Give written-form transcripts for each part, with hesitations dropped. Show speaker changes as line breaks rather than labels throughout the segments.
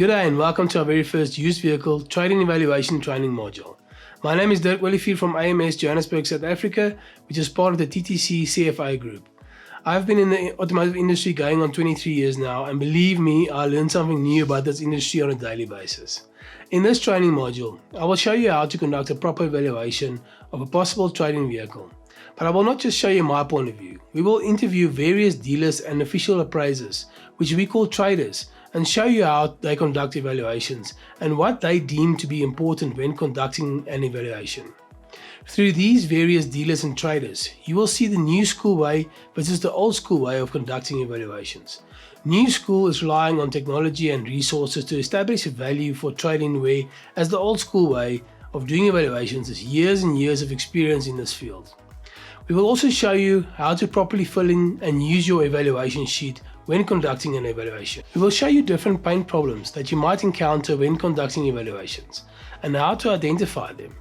Good day and welcome to our very first used vehicle trade-in evaluation training module. My name is Dirk Olivier from AMS Johannesburg, South Africa, which is part of the TTC CFAO group. I've been in the automotive industry going on 23 years now, and believe me, I learn something new about this industry on a daily basis. In this training module, I will show you how to conduct a proper evaluation of a possible trade-in vehicle. But I will not just show you my point of view. We will interview various dealers and official appraisers, which we call traders, and show you how they conduct evaluations and what they deem to be important when conducting an evaluation. Through these various dealers and traders, you will see the new school way versus the old school way of conducting evaluations. New school is relying on technology and resources to establish a value for trading, whereas the old school way of doing evaluations is years and years of experience in this field. We will also show you how to properly fill in and use your evaluation sheet when conducting an evaluation. We will show you different paint problems that you might encounter when conducting evaluations and how to identify them,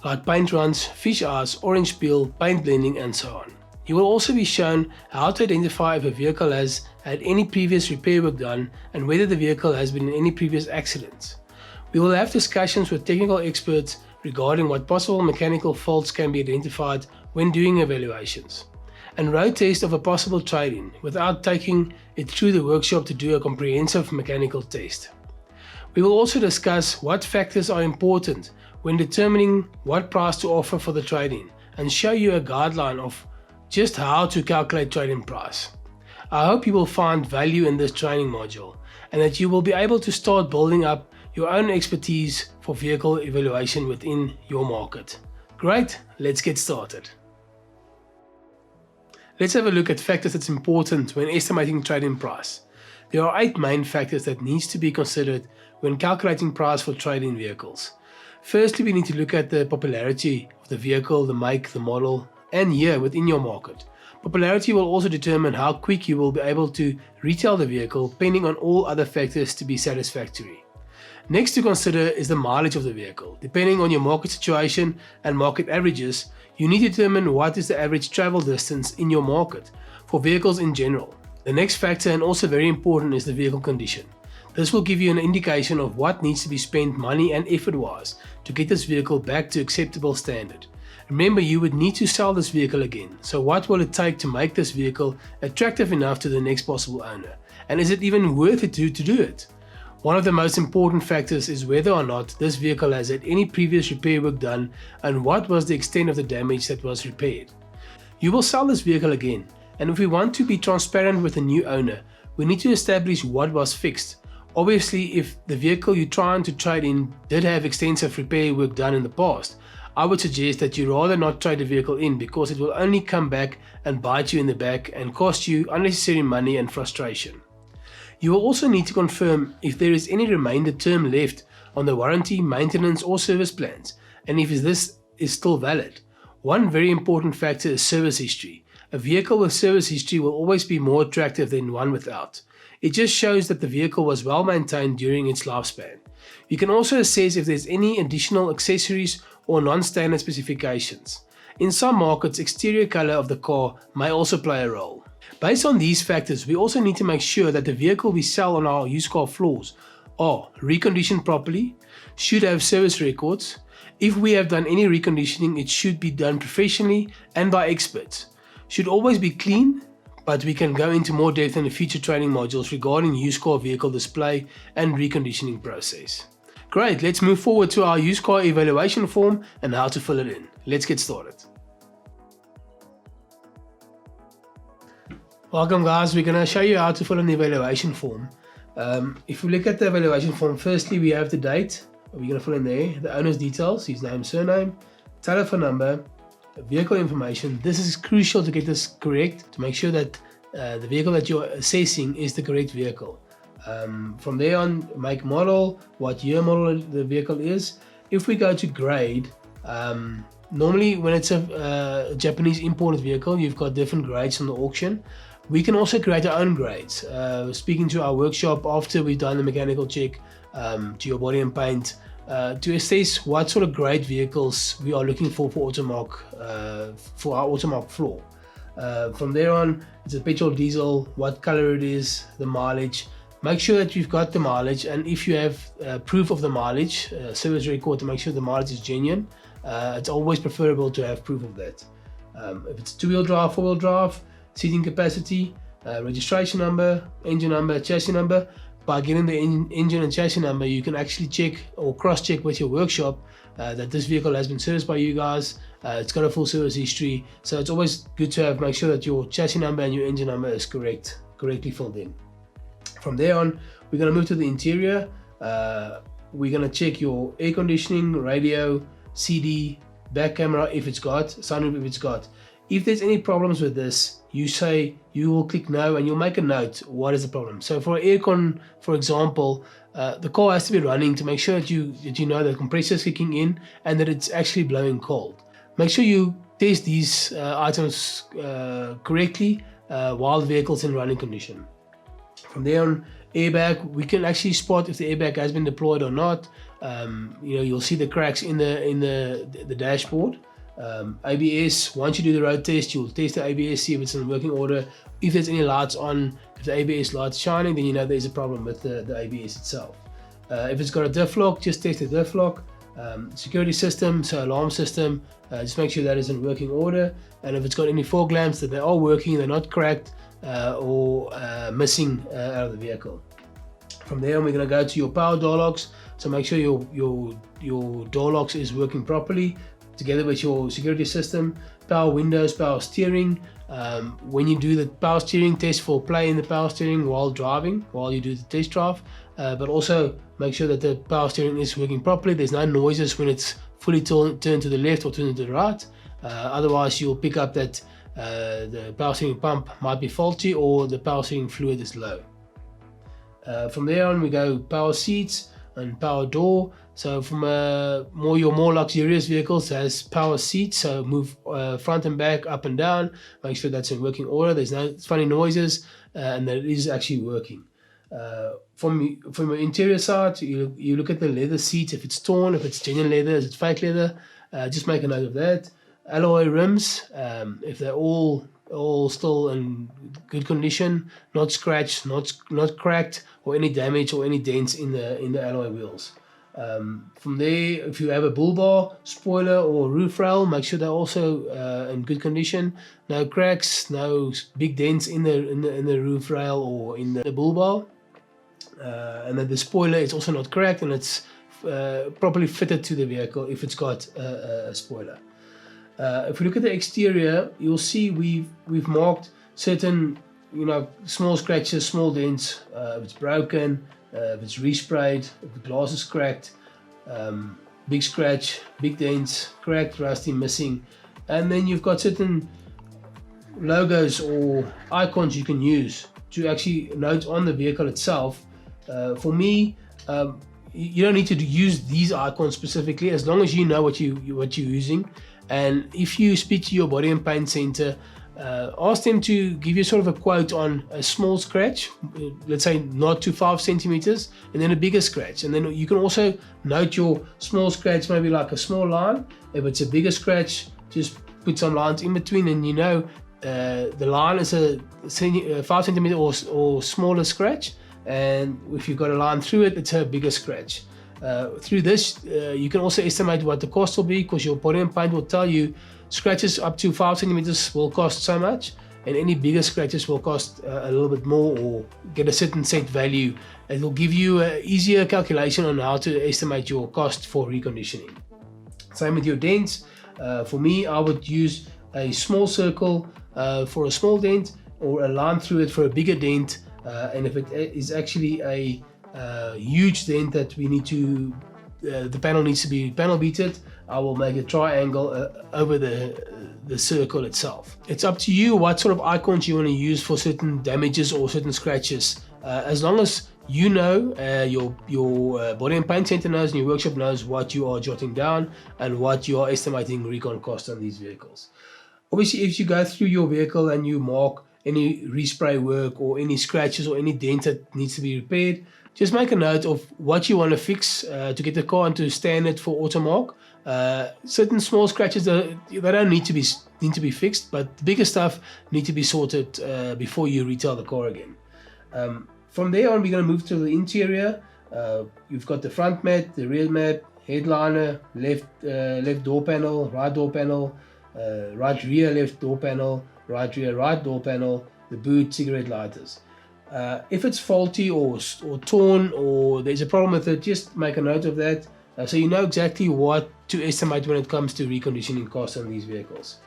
like paint runs, fish eyes, orange peel, paint blending, and so on. You will also be shown how to identify if a vehicle has had any previous repair work done and whether the vehicle has been in any previous accidents. We will have discussions with technical experts regarding what possible mechanical faults can be identified when doing evaluations, and road test of a possible trade-in without taking it through the workshop to do a comprehensive mechanical test. We will also discuss what factors are important when determining what price to offer for the trade-in and show you a guideline of just how to calculate trade-in price. I hope you will find value in this training module and that you will be able to start building up your own expertise for vehicle evaluation within your market. Great, let's get started. Let's have a look at factors that's important when estimating trade-in price. There are 8 main factors that needs to be considered when calculating price for trade-in vehicles. Firstly, we need to look at the popularity of the vehicle, the make, the model, and year within your market. Popularity will also determine how quick you will be able to retail the vehicle, pending on all other factors to be satisfactory. Next to consider is the mileage of the vehicle. Depending on your market situation and market averages, you need to determine what is the average travel distance in your market for vehicles in general. The next factor, and also very important, is the vehicle condition. This will give you an indication of what needs to be spent money and effort wise to get this vehicle back to acceptable standard. Remember, you would need to sell this vehicle again, so what will it take to make this vehicle attractive enough to the next possible owner? And is it even worth it to do it? One of the most important factors is whether or not this vehicle has had any previous repair work done and what was the extent of the damage that was repaired. You will sell this vehicle again, and if we want to be transparent with the new owner, we need to establish what was fixed. Obviously, if the vehicle you're trying to trade in did have extensive repair work done in the past, I would suggest that you rather not trade the vehicle in, because it will only come back and bite you in the back and cost you unnecessary money and frustration. You will also need to confirm if there is any remainder term left on the warranty, maintenance or service plans, and if this is still valid. One very important factor is service history. A vehicle with service history will always be more attractive than one without. It just shows that the vehicle was well maintained during its lifespan. You can also assess if there's any additional accessories or non-standard specifications. In some markets, exterior color of the car may also play a role. Based on these factors, we also need to make sure that the vehicle we sell on our used car floors are reconditioned properly, should have service records. If we have done any reconditioning, it should be done professionally and by experts. Should always be clean, but we can go into more depth in the future training modules regarding used car vehicle display and reconditioning process. Great, let's move forward to our used car evaluation form and how to fill it in. Let's get started. Welcome guys, we're going to show you how to fill in the evaluation form. If we look at the evaluation form, firstly we have the date, we're going to fill in there, the owner's details, his name, surname, telephone number, vehicle information. This is crucial to get this correct, to make sure that the vehicle that you're assessing is the correct vehicle. From there on, make, model, what year model the vehicle is. If we go to grade, normally when it's a Japanese imported vehicle, you've got different grades from the auction. We can also create our own grades. Speaking to our workshop after we've done the mechanical check to your body and paint, to assess what sort of grade vehicles we are looking for Automark, for our Automark floor. From there on, it's a petrol, diesel, what color it is, the mileage, make sure that you've got the mileage, and if you have proof of the mileage, service record, to make sure the mileage is genuine. It's always preferable to have proof of that. If it's 2-wheel drive, 4-wheel drive, seating capacity, registration number, engine number, chassis number. By getting the engine and chassis number, you can actually check or cross-check with your workshop that this vehicle has been serviced by you guys. It's got a full service history, so it's always good to make sure that your chassis number and your engine number is correctly filled in. From there on, we're going to move to the interior. We're going to check your air conditioning, radio, CD, back camera if it's got, sunroof if it's got. If there's any problems with this, you will click no and you'll make a note what is the problem. So for aircon, for example, the car has to be running to make sure that you know the compressor is kicking in and that it's actually blowing cold. Make sure you test these items correctly while the vehicle's in running condition. From there on, airbag, we can actually spot if the airbag has been deployed or not. You'll see the cracks in the dashboard. ABS, once you do the road test, you'll test the ABS, see if it's in working order. If there's any lights on, if the ABS light's shining, then you know there's a problem with the ABS itself. If it's got a diff lock, just test the diff lock. Security system, so alarm system, just make sure that is in working order. And if it's got any fog lamps, that they are working, they're not cracked or missing out of the vehicle. From there on, we're going to go to your power door locks. So make sure your door locks is working properly, together with your security system, power windows, power steering. When you do the power steering, test for play in the power steering while driving, while you do the test drive, but also make sure that the power steering is working properly. There's no noises when it's fully turned to the left or turned to the right. Otherwise you'll pick up that the power steering pump might be faulty or the power steering fluid is low. From there on, we go power seats and power door. So from your more luxurious vehicles, it has power seats, so move front and back, up and down, make sure that's in working order, there's no funny noises, and that it is actually working. From your interior side, you look at the leather seat, if it's torn, if it's genuine leather, if it's fake leather, just make a note of that. Alloy rims, if they're all still in good condition, not scratched, not cracked, or any damage or any dents in the alloy wheels. From there, if you have a bull bar, spoiler, or roof rail, make sure they're also in good condition. No cracks, no big dents in the roof rail or in the bull bar. And then the spoiler is also not cracked and it's properly fitted to the vehicle if it's got a spoiler. If we look at the exterior, you'll see we've marked certain small scratches, small dents, if it's broken, if it's resprayed, if the glass is cracked, big scratch, big dents, cracked, rusty, missing. And then you've got certain logos or icons you can use to actually note on the vehicle itself. For me, you don't need to use these icons specifically, as long as you know what you're using. And if you speak to your body and paint center, ask them to give you sort of a quote on a small scratch, let's say not to 5 centimeters, and then a bigger scratch. And then you can also note your small scratch, maybe like a small line. If it's a bigger scratch, just put some lines in between, and the line is a 5 centimeter or smaller scratch. And if you've got a line through it, it's a bigger scratch. Through this, you can also estimate what the cost will be, because your body and paint will tell you scratches up to 5 centimeters will cost so much, and any bigger scratches will cost a little bit more or get a certain set value. It will give you an easier calculation on how to estimate your cost for reconditioning. Same with your dents. For me, I would use a small circle for a small dent, or a line through it for a bigger dent. And if it is actually a huge dent that we need to, the panel needs to be panel beated, I will make a triangle over the circle itself. It's up to you what sort of icons you want to use for certain damages or certain scratches. As long as you know, your body and paint center knows, and your workshop knows what you are jotting down and what you are estimating recon cost on these vehicles. Obviously, if you go through your vehicle and you mark any respray work or any scratches or any dent that needs to be repaired, just make a note of what you want to fix to get the car into standard for Automark. Certain small scratches, they don't need to be fixed, but the bigger stuff need to be sorted before you retail the car again. From there on, we're going to move to the interior. You've got the front mat, the rear mat, headliner, left door panel, right door panel, right rear left door panel, right rear right door panel, the boot, cigarette lighters. If it's faulty or torn or there's a problem with it, just make a note of that so you know exactly what to estimate when it comes to reconditioning costs on these vehicles.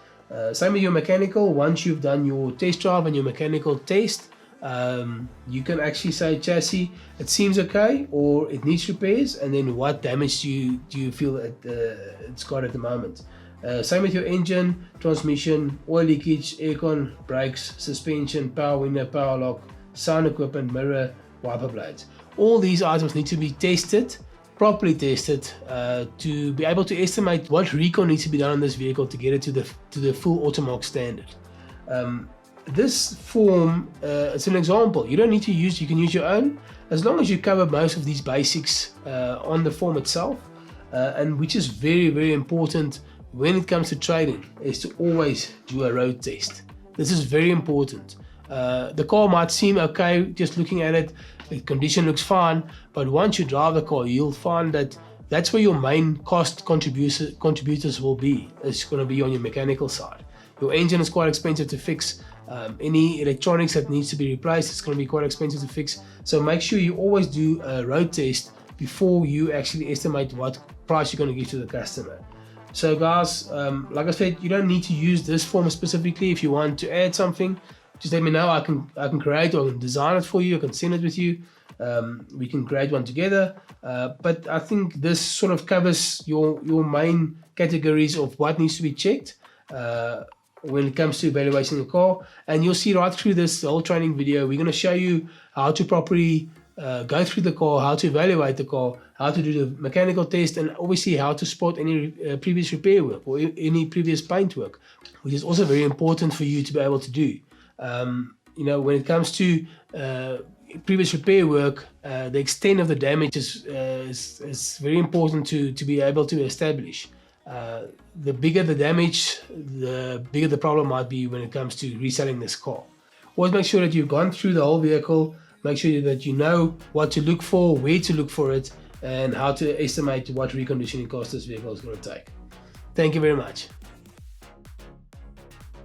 Same with your mechanical. Once you've done your test drive and your mechanical test, you can actually say chassis, it seems okay or it needs repairs, and then what damage do you feel it's got at the moment. Same with your engine, transmission, oil leakage, aircon, brakes, suspension, power window, power lock, sound equipment, mirror, wiper blades. All these items need to be tested, properly tested, to be able to estimate what recon needs to be done on this vehicle to get it to the full Automark standard. This form, it's an example. You don't need to use, you can use your own, as long as you cover most of these basics on the form itself, and which is very, very important when it comes to trading, is to always do a road test. This is very important. The car might seem okay just looking at it, the condition looks fine, but once you drive the car, you'll find that that's where your main cost contributors will be. It's going to be on your mechanical side. Your engine is quite expensive to fix. Any electronics that needs to be replaced, it's going to be quite expensive to fix. So make sure you always do a road test before you actually estimate what price you're going to give to the customer. So guys, like I said, you don't need to use this form specifically. If you want to add something, just let me know. I can create or I can design it for you. I can send it with you. We can create one together. But I think this sort of covers your main categories of what needs to be checked when it comes to evaluating the car. And you'll see right through this whole training video, we're going to show you how to properly go through the car, how to evaluate the car, how to do the mechanical test, and obviously how to spot any previous repair work or any previous paint work, which is also very important for you to be able to do. When it comes to previous repair work, the extent of the damage is very important to be able to establish. The bigger the damage, the bigger the problem might be when it comes to reselling this car. Always make sure that you've gone through the whole vehicle, make sure that you know what to look for, where to look for it, and how to estimate what reconditioning cost this vehicle is going to take. Thank you very much.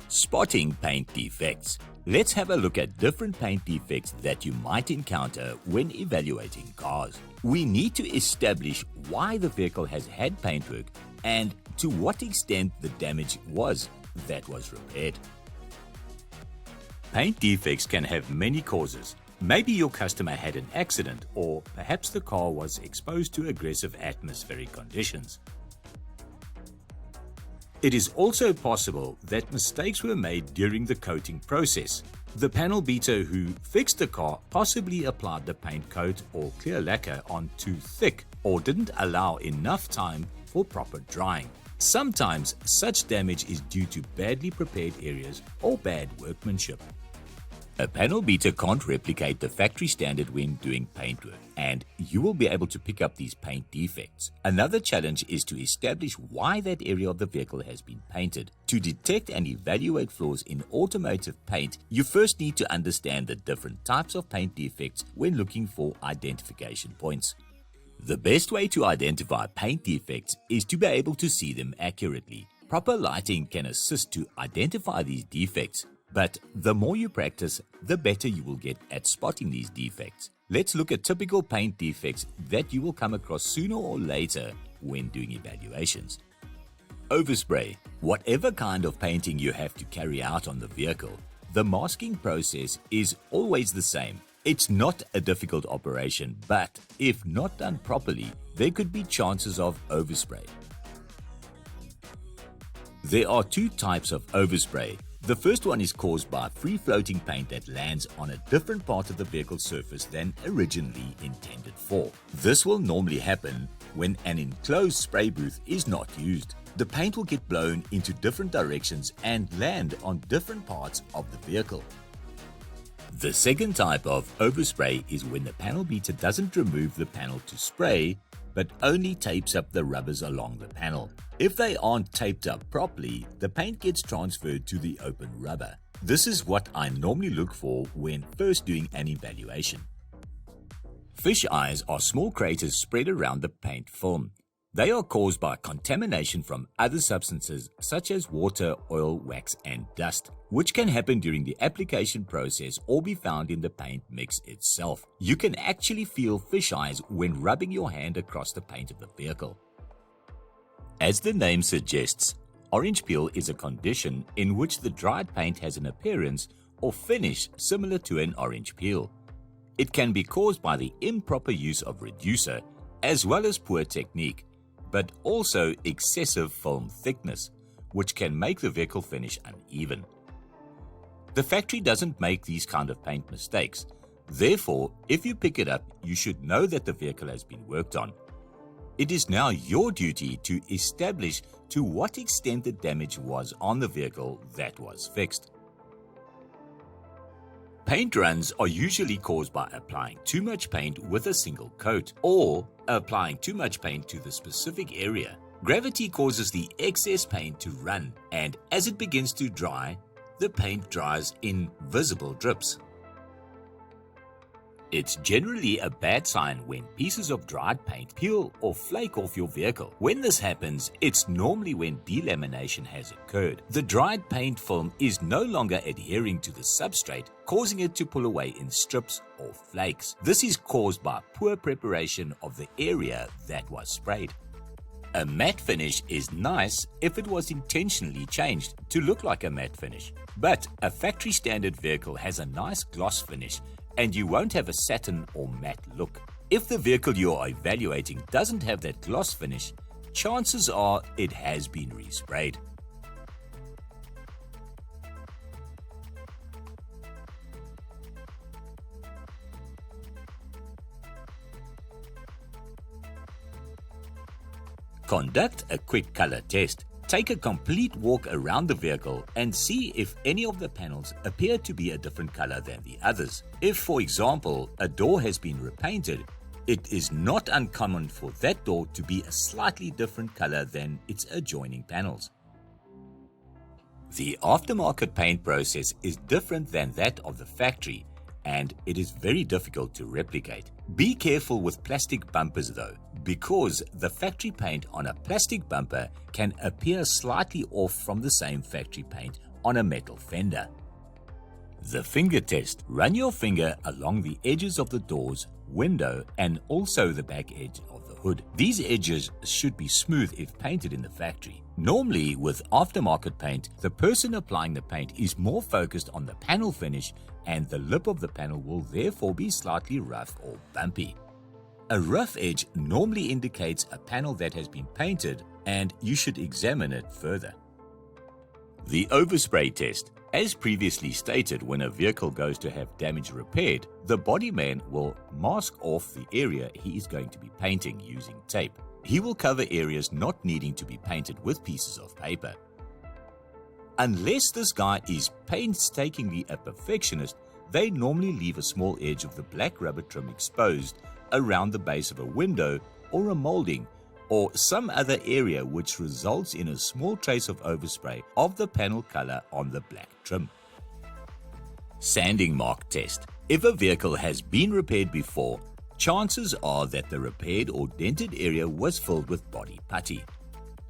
Spotting paint defects. Let's have a look at different paint defects that you might encounter when evaluating cars. We need to establish why the vehicle has had paintwork and to what extent the damage was that was repaired. Paint defects can have many causes. Maybe your customer had an accident, or perhaps the car was exposed to aggressive atmospheric conditions. It is also possible that mistakes were made during the coating process. The panel beater who fixed the car possibly applied the paint coat or clear lacquer on too thick or didn't allow enough time for proper drying. Sometimes such damage is due to badly prepared areas or bad workmanship. A panel beater can't replicate the factory standard when doing paintwork, and you will be able to pick up these paint defects. Another challenge is to establish why that area of the vehicle has been painted. To detect and evaluate flaws in automotive paint, you first need to understand the different types of paint defects when looking for identification points. The best way to identify paint defects is to be able to see them accurately. Proper lighting can assist to identify these defects, but the more you practice, the better you will get at spotting these defects. Let's look at typical paint defects that you will come across sooner or later when doing evaluations. Overspray. Whatever kind of painting you have to carry out on the vehicle, the masking process is always the same. It's not a difficult operation, but if not done properly, there could be chances of overspray. There are two types of overspray. The first one is caused by free-floating paint that lands on a different part of the vehicle's surface than originally intended for. This will normally happen when an enclosed spray booth is not used. The paint will get blown into different directions and land on different parts of the vehicle. The second type of overspray is when the panel beater doesn't remove the panel to spray, but only tapes up the rubbers along the panel. If they aren't taped up properly, the paint gets transferred to the open rubber. This is what I normally look for when first doing an evaluation. Fish eyes are small craters spread around the paint film. They are caused by contamination from other substances such as water, oil, wax, and dust, which can happen during the application process or be found in the paint mix itself. You can actually feel fish eyes when rubbing your hand across the paint of the vehicle. As the name suggests, orange peel is a condition in which the dried paint has an appearance or finish similar to an orange peel. It can be caused by the improper use of reducer as well as poor technique, but also excessive film thickness, which can make the vehicle finish uneven. The factory doesn't make these kind of paint mistakes. Therefore, if you pick it up, you should know that the vehicle has been worked on. It is now your duty to establish to what extent the damage was on the vehicle that was fixed. Paint runs are usually caused by applying too much paint with a single coat or applying too much paint to the specific area. Gravity causes the excess paint to run, and as it begins to dry, the paint dries in visible drips. It's generally a bad sign when pieces of dried paint peel or flake off your vehicle. When this happens, it's normally when delamination has occurred. The dried paint film is no longer adhering to the substrate, causing it to pull away in strips or flakes. This is caused by poor preparation of the area that was sprayed. A matte finish is nice if it was intentionally changed to look like a matte finish, but a factory standard vehicle has a nice gloss finish and you won't have a satin or matte look. If the vehicle you are evaluating doesn't have that gloss finish, chances are it has been resprayed. Conduct a quick color test. Take a complete walk around the vehicle and see if any of the panels appear to be a different color than the others. If, for example, a door has been repainted, it is not uncommon for that door to be a slightly different color than its adjoining panels. The aftermarket paint process is different than that of the factory, and it is very difficult to replicate. Be careful with plastic bumpers though, because the factory paint on a plastic bumper can appear slightly off from the same factory paint on a metal fender. The finger test. Run your finger along the edges of the doors, window, and also the back edge of the hood. These edges should be smooth if painted in the factory. Normally, with aftermarket paint, the person applying the paint is more focused on the panel finish, and the lip of the panel will therefore be slightly rough or bumpy. A rough edge normally indicates a panel that has been painted, and you should examine it further. The overspray test. As previously stated, when a vehicle goes to have damage repaired, the bodyman will mask off the area he is going to be painting using tape. He will cover areas not needing to be painted with pieces of paper. Unless this guy is painstakingly a perfectionist, they normally leave a small edge of the black rubber trim exposed around the base of a window or a molding or some other area, which results in a small trace of overspray of the panel color on the black trim. Sanding mark test. If a vehicle has been repaired before, chances are that the repaired or dented area was filled with body putty.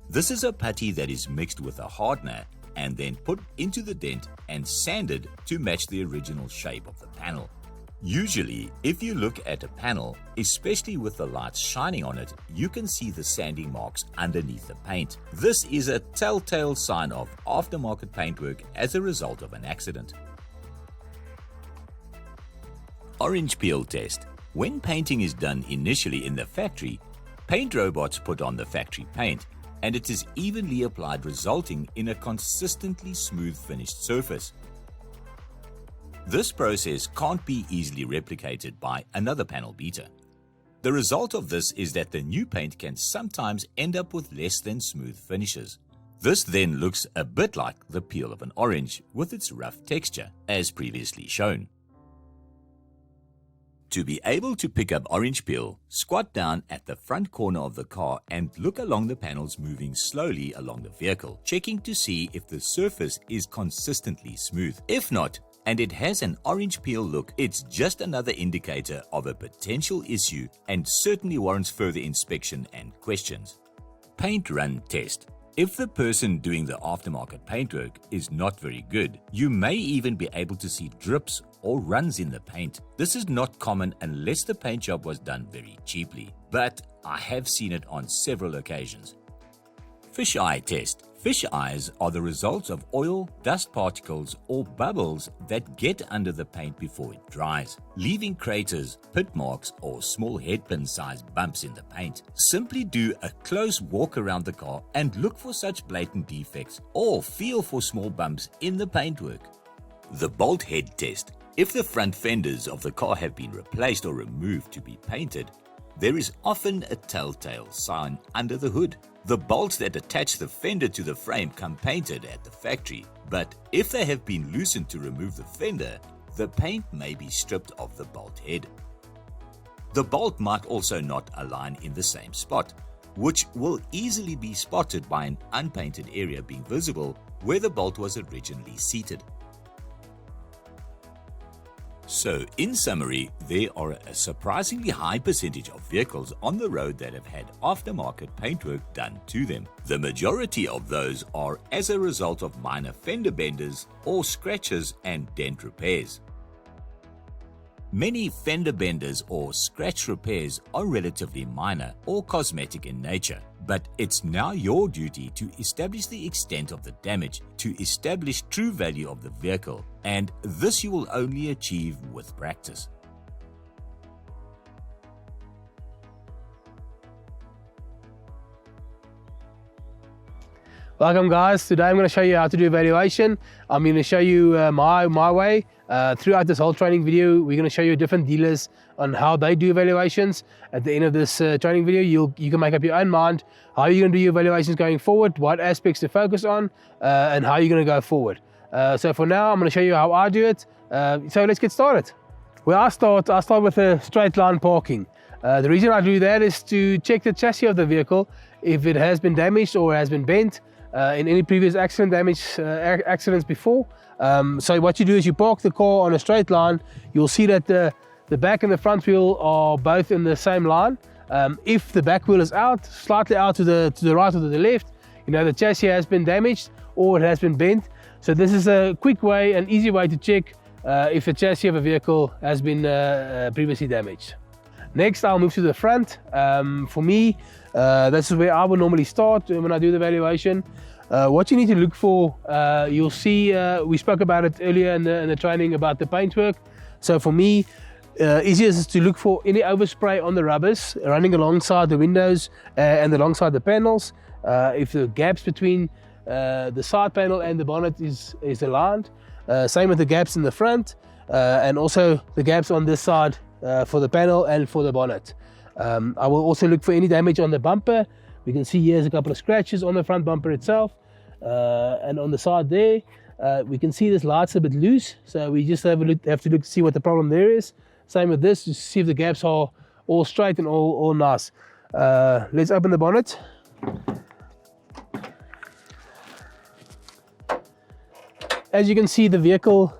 This is a putty that is mixed with a hardener and then put into the dent and sanded to match the original shape of the panel. Usually, if you look at a panel, especially with the lights shining on it, you can see the sanding marks underneath the paint. This is a telltale sign of aftermarket paintwork as a result of an accident. Orange peel test. When painting is done initially in the factory, paint robots put on the factory paint, and it is evenly applied, resulting in a consistently smooth finished surface. This process can't be easily replicated by another panel beater. The result of this is that the new paint can sometimes end up with less than smooth finishes. This then looks a bit like the peel of an orange with its rough texture, as previously shown. To be able to pick up orange peel, squat down at the front corner of the car and look along the panels moving slowly along the vehicle, checking to see if the surface is consistently smooth. If not, and it has an orange peel look, it's just another indicator of a potential issue and certainly warrants further inspection and questions. Paint run test. If the person doing the aftermarket paintwork is not very good, you may even be able to see drips or runs in the paint. This is not common unless the paint job was done very cheaply, but I have seen it on several occasions. Fish eye test. Fish eyes are the result of oil, dust particles, or bubbles that get under the paint before it dries, leaving craters, pit marks, or small headpin-sized bumps in the paint. Simply do a close walk around the car and look for such blatant defects or feel for small bumps in the paintwork. The bolt head test. If the front fenders of the car have been replaced or removed to be painted, there is often a telltale sign under the hood. The bolts that attach the fender to the frame come painted at the factory, but if they have been loosened to remove the fender, the paint may be stripped of the bolt head. The bolt might also not align in the same spot, which will easily be spotted by an unpainted area being visible where the bolt was originally seated. So, in summary, there are a surprisingly high percentage of vehicles on the road that have had aftermarket paintwork done to them. The majority of those are as a result of minor fender benders or scratches and dent repairs. Many fender benders or scratch repairs are relatively minor or cosmetic in nature, but it's now your duty to establish the extent of the damage to establish true value of the vehicle, and this you will only achieve with practice.
Welcome guys, today I'm going to show you how to do evaluation. I'm going to show you my way. Throughout this whole training video, we're going to show you different dealers on how they do evaluations. At the end of this training video, you can make up your own mind how you're going to do your evaluations going forward, what aspects to focus on, and how you're going to go forward. So for now, I'm going to show you how I do it. So let's get started. Where I start with a straight line parking. The reason I do that is to check the chassis of the vehicle, if it has been damaged or has been bent in any previous accidents before. So what you do is you park the car on a straight line. You'll see that the back and the front wheel are both in the same line. If the back wheel is out, slightly out to the right or to the left, you know the chassis has been damaged or it has been bent. So this is a quick way, an easy way to check if the chassis of a vehicle has been previously damaged. Next, I'll move to the front. For me, this is where I would normally start when I do the evaluation. What you need to look for, you'll see, we spoke about it earlier in the training about the paintwork. So for me, easiest is to look for any overspray on the rubbers running alongside the windows and alongside the panels. If the gaps between the side panel and the bonnet is aligned. Same with the gaps in the front and also the gaps on this side for the panel and for the bonnet. I will also look for any damage on the bumper. We can see here's a couple of scratches on the front bumper itself, and on the side there we can see this light's a bit loose, so we just have to look to see what the problem there is. Same with this, just see if the gaps are all straight and all nice. Let's open the bonnet. As you can see, the vehicle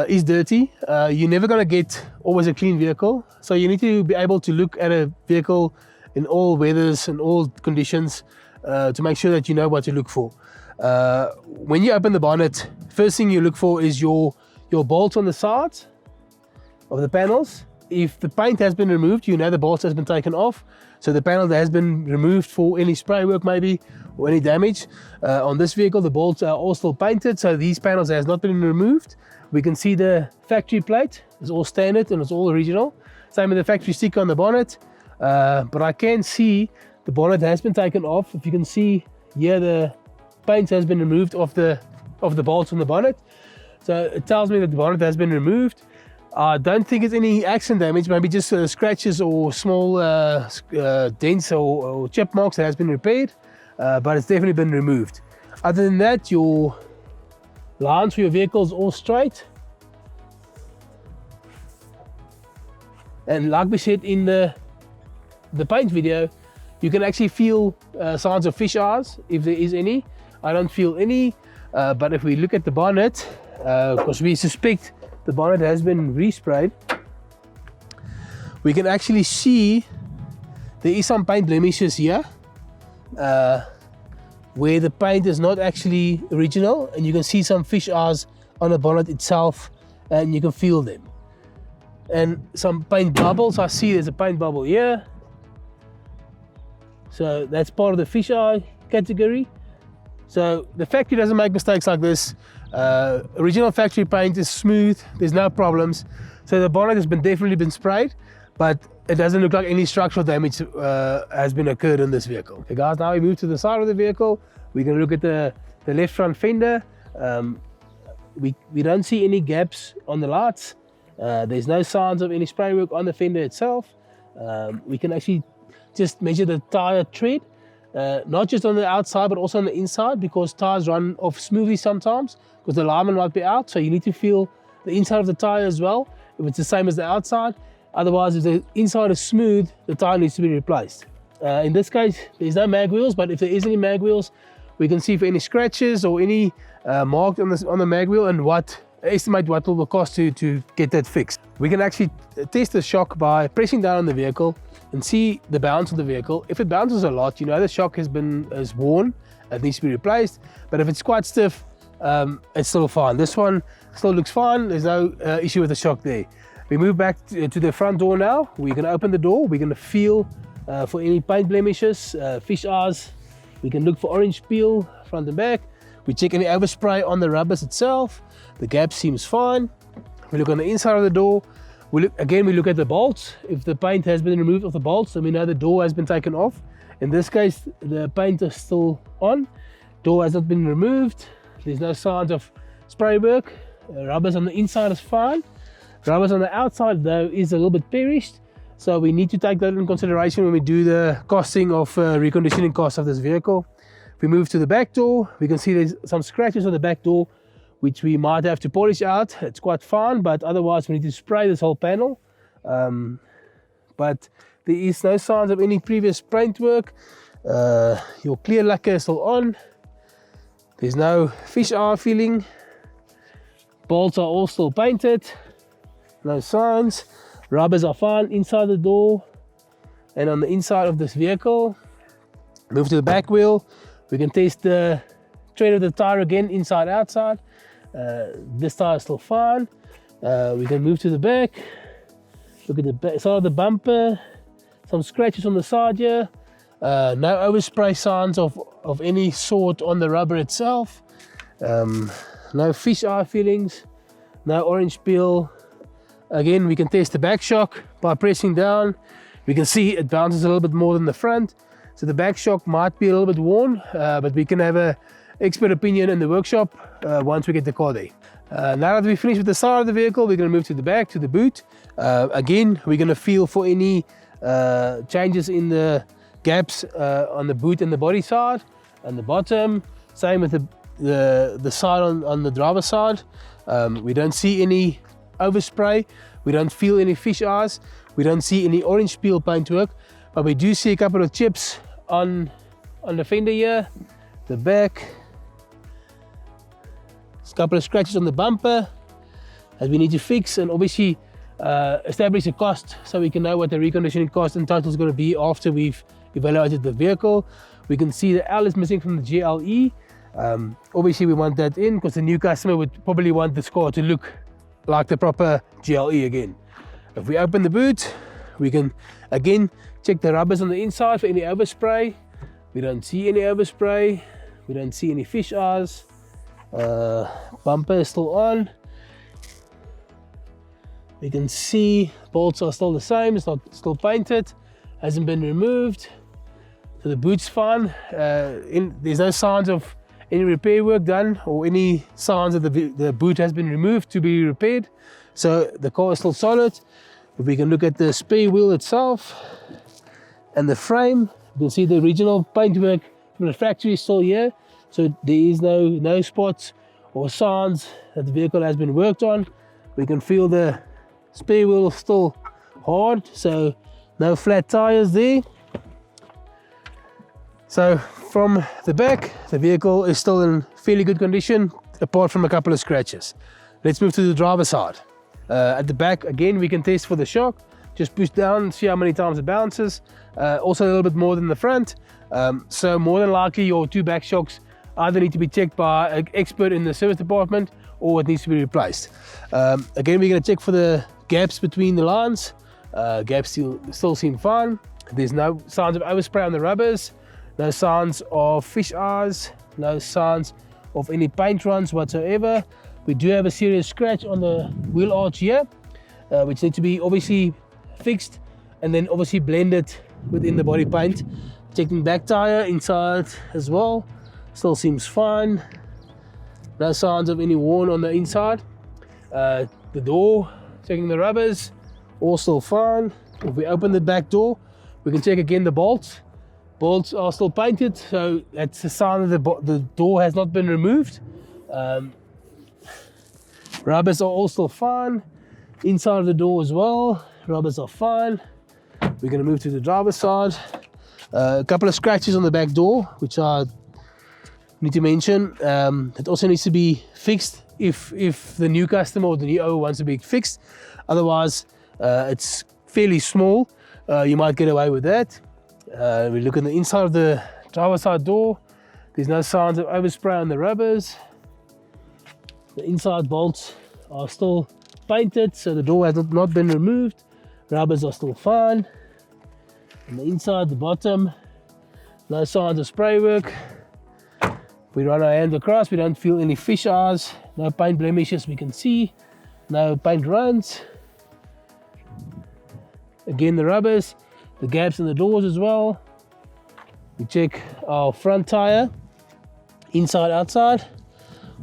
is dirty. You're never going to get always a clean vehicle, so you need to be able to look at a vehicle in all weathers and all conditions to make sure that you know what to look for. When you open the bonnet, first thing you look for is your bolts on the sides of the panels. If the paint has been removed, you know the bolts has been taken off, so the panel has been removed for any spray work maybe or any damage. On this vehicle, the bolts are all still painted, so these panels has not been removed. We can see the factory plate is all standard and it's all original. Same with the factory sticker on the bonnet, but I can see the bonnet has been taken off. If you can see here, the paint has been removed off the bolts on the bonnet, so it tells me that the bonnet has been removed. I don't think it's any accident damage, maybe just scratches or small dents or chip marks that has been repaired, but it's definitely been removed. Other than that, your lines for your vehicle is all straight. And like we said in the paint video, you can actually feel signs of fish eyes if there is any. I don't feel any, but if we look at the bonnet, because we suspect the bonnet has been resprayed, we can actually see there is some paint blemishes here where the paint is not actually original, and you can see some fish eyes on the bonnet itself, and you can feel them. And some paint bubbles. I see there's a paint bubble here, so that's part of the fish eye category. So the factory doesn't make mistakes like this. Original factory paint is smooth, there's no problems. So the bonnet has definitely been sprayed, but it doesn't look like any structural damage has been occurred in this vehicle. Okay guys, now we move to the side of the vehicle. We're going to look at the left front fender. We don't see any gaps on the lights. There's no signs of any spray work on the fender itself. We can actually just measure the tire tread, not just on the outside but also on the inside, because tires run off smoothly sometimes because the alignment might be out, so you need to feel the inside of the tire as well if it's the same as the outside. Otherwise, if the inside is smooth, the tire needs to be replaced. In this case, there's no mag wheels, but if there is any mag wheels, we can see for any scratches or any mark on the mag wheel, and estimate what it will cost to get that fixed. We can actually test the shock by pressing down on the vehicle and see the bounce of the vehicle. If it bounces a lot, you know the shock is worn, it needs to be replaced. But if it's quite stiff, it's still fine. This one still looks fine, there's no issue with the shock there. We move back to the front door now. We're going to open the door. We're going to feel for any paint blemishes, fish eyes. We can look for orange peel front and back. We check any overspray on the rubbers itself. The gap seems fine. We look on the inside of the door. We look at the bolts. If the paint has been removed off the bolts, then we know the door has been taken off. In this case, the paint is still on. Door has not been removed. There's no signs of spray work. Rubbers on the inside is fine. Rubbers on the outside though is a little bit perished, so we need to take that into consideration when we do the costing of reconditioning costs of this vehicle. If we move to the back door, we can see there's some scratches on the back door which we might have to polish out. It's quite fine, but otherwise we need to spray this whole panel. But there is no signs of any previous paint work. Your clear lacquer is still on. There's no fish eye feeling. Bolts are all still painted. No signs. Rubbers are fine inside the door and on the inside of this vehicle. Move to the back wheel. We can test the tread of the tire again, inside outside. This tire is still fine. We can move to the back. Look at the side of the bumper. Some scratches on the side here. No overspray signs of any sort on the rubber itself. No fish eye feelings. No orange peel. Again, we can test the back shock by pressing down. We can see it bounces a little bit more than the front. So the back shock might be a little bit worn, but we can have an expert opinion in the workshop once we get the car there. Now that we finished with the side of the vehicle, we're going to move to the back, to the boot. Again, we're going to feel for any changes in the gaps on the boot and the body side and the bottom. Same with the side on the driver's side. We don't see any overspray, we don't feel any fish eyes, we don't see any orange peel paint work, but we do see a couple of chips on the fender here, the back, a couple of scratches on the bumper that we need to fix, and obviously establish a cost so we can know what the reconditioning cost in total is going to be after we've evaluated the vehicle. We can see the L is missing from the GLE. Obviously we want that in because the new customer would probably want this car to look like the proper GLE again. If we open the boot, we can again check the rubbers on the inside for any overspray. We don't see any overspray. We don't see any fish eyes. Bumper is still on. We can see bolts are still the same. It's not still painted. Hasn't been removed. So the boot's fine. There's no signs of any repair work done or any signs that the boot has been removed to be repaired. So the car is still solid. If we can look at the spare wheel itself and the frame, you can see the original paintwork from the factory is still here. So there is no spots or signs that the vehicle has been worked on. We can feel the spare wheel is still hard, so no flat tires there. So from the back, the vehicle is still in fairly good condition. apart from a couple of scratches. Let's move to the driver's side. At the back, again, we can test for the shock. Just push down, see how many times it bounces. Also a little bit more than the front. So more than likely your two back shocks either need to be checked by an expert in the service department or it needs to be replaced. Again, we're going to check for the gaps between the lines. Gaps still seem fine. There's no signs of overspray on the rubbers, no signs of fish eyes, no signs of any paint runs whatsoever. We do have a serious scratch on the wheel arch here, which needs to be obviously fixed and then obviously blended within the body paint. Checking back tire inside as well, still seems fine. No signs of any worn on the inside. The door, checking the rubbers, all still fine. If we open the back door, we can check again the bolts. Bolts are still painted, so that's a sign that the door has not been removed. Rubbers are all still fine. Inside of the door as well, rubbers are fine. We're going to move to the driver's side. A couple of scratches on the back door, which I need to mention. It also needs to be fixed if the new customer or the new owner wants to be fixed. Otherwise, it's fairly small. You might get away with that. We look on the inside of the driver's side door. There's no signs of overspray on the rubbers. The inside bolts are still painted, so the door has not been removed. Rubbers are still fine. On the inside, the bottom, no signs of spray work. We run our hand across, we don't feel any fish eyes, no paint blemishes we can see, no paint runs. Again, the rubbers, the gaps in the doors as well. We check our front tire, inside, outside.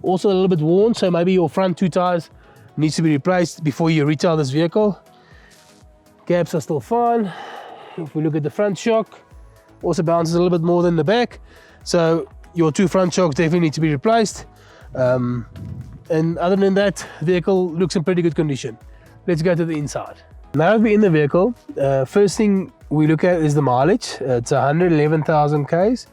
Also a little bit worn, so maybe your front two tires needs to be replaced before you retail this vehicle. Gaps are still fine. If we look at the front shock, also bounces a little bit more than the back. So your two front shocks definitely need to be replaced. And other than that, the vehicle looks in pretty good condition. Let's go to the inside. Now that we're in the vehicle, first thing we look at is the mileage. It's 111,000 Ks.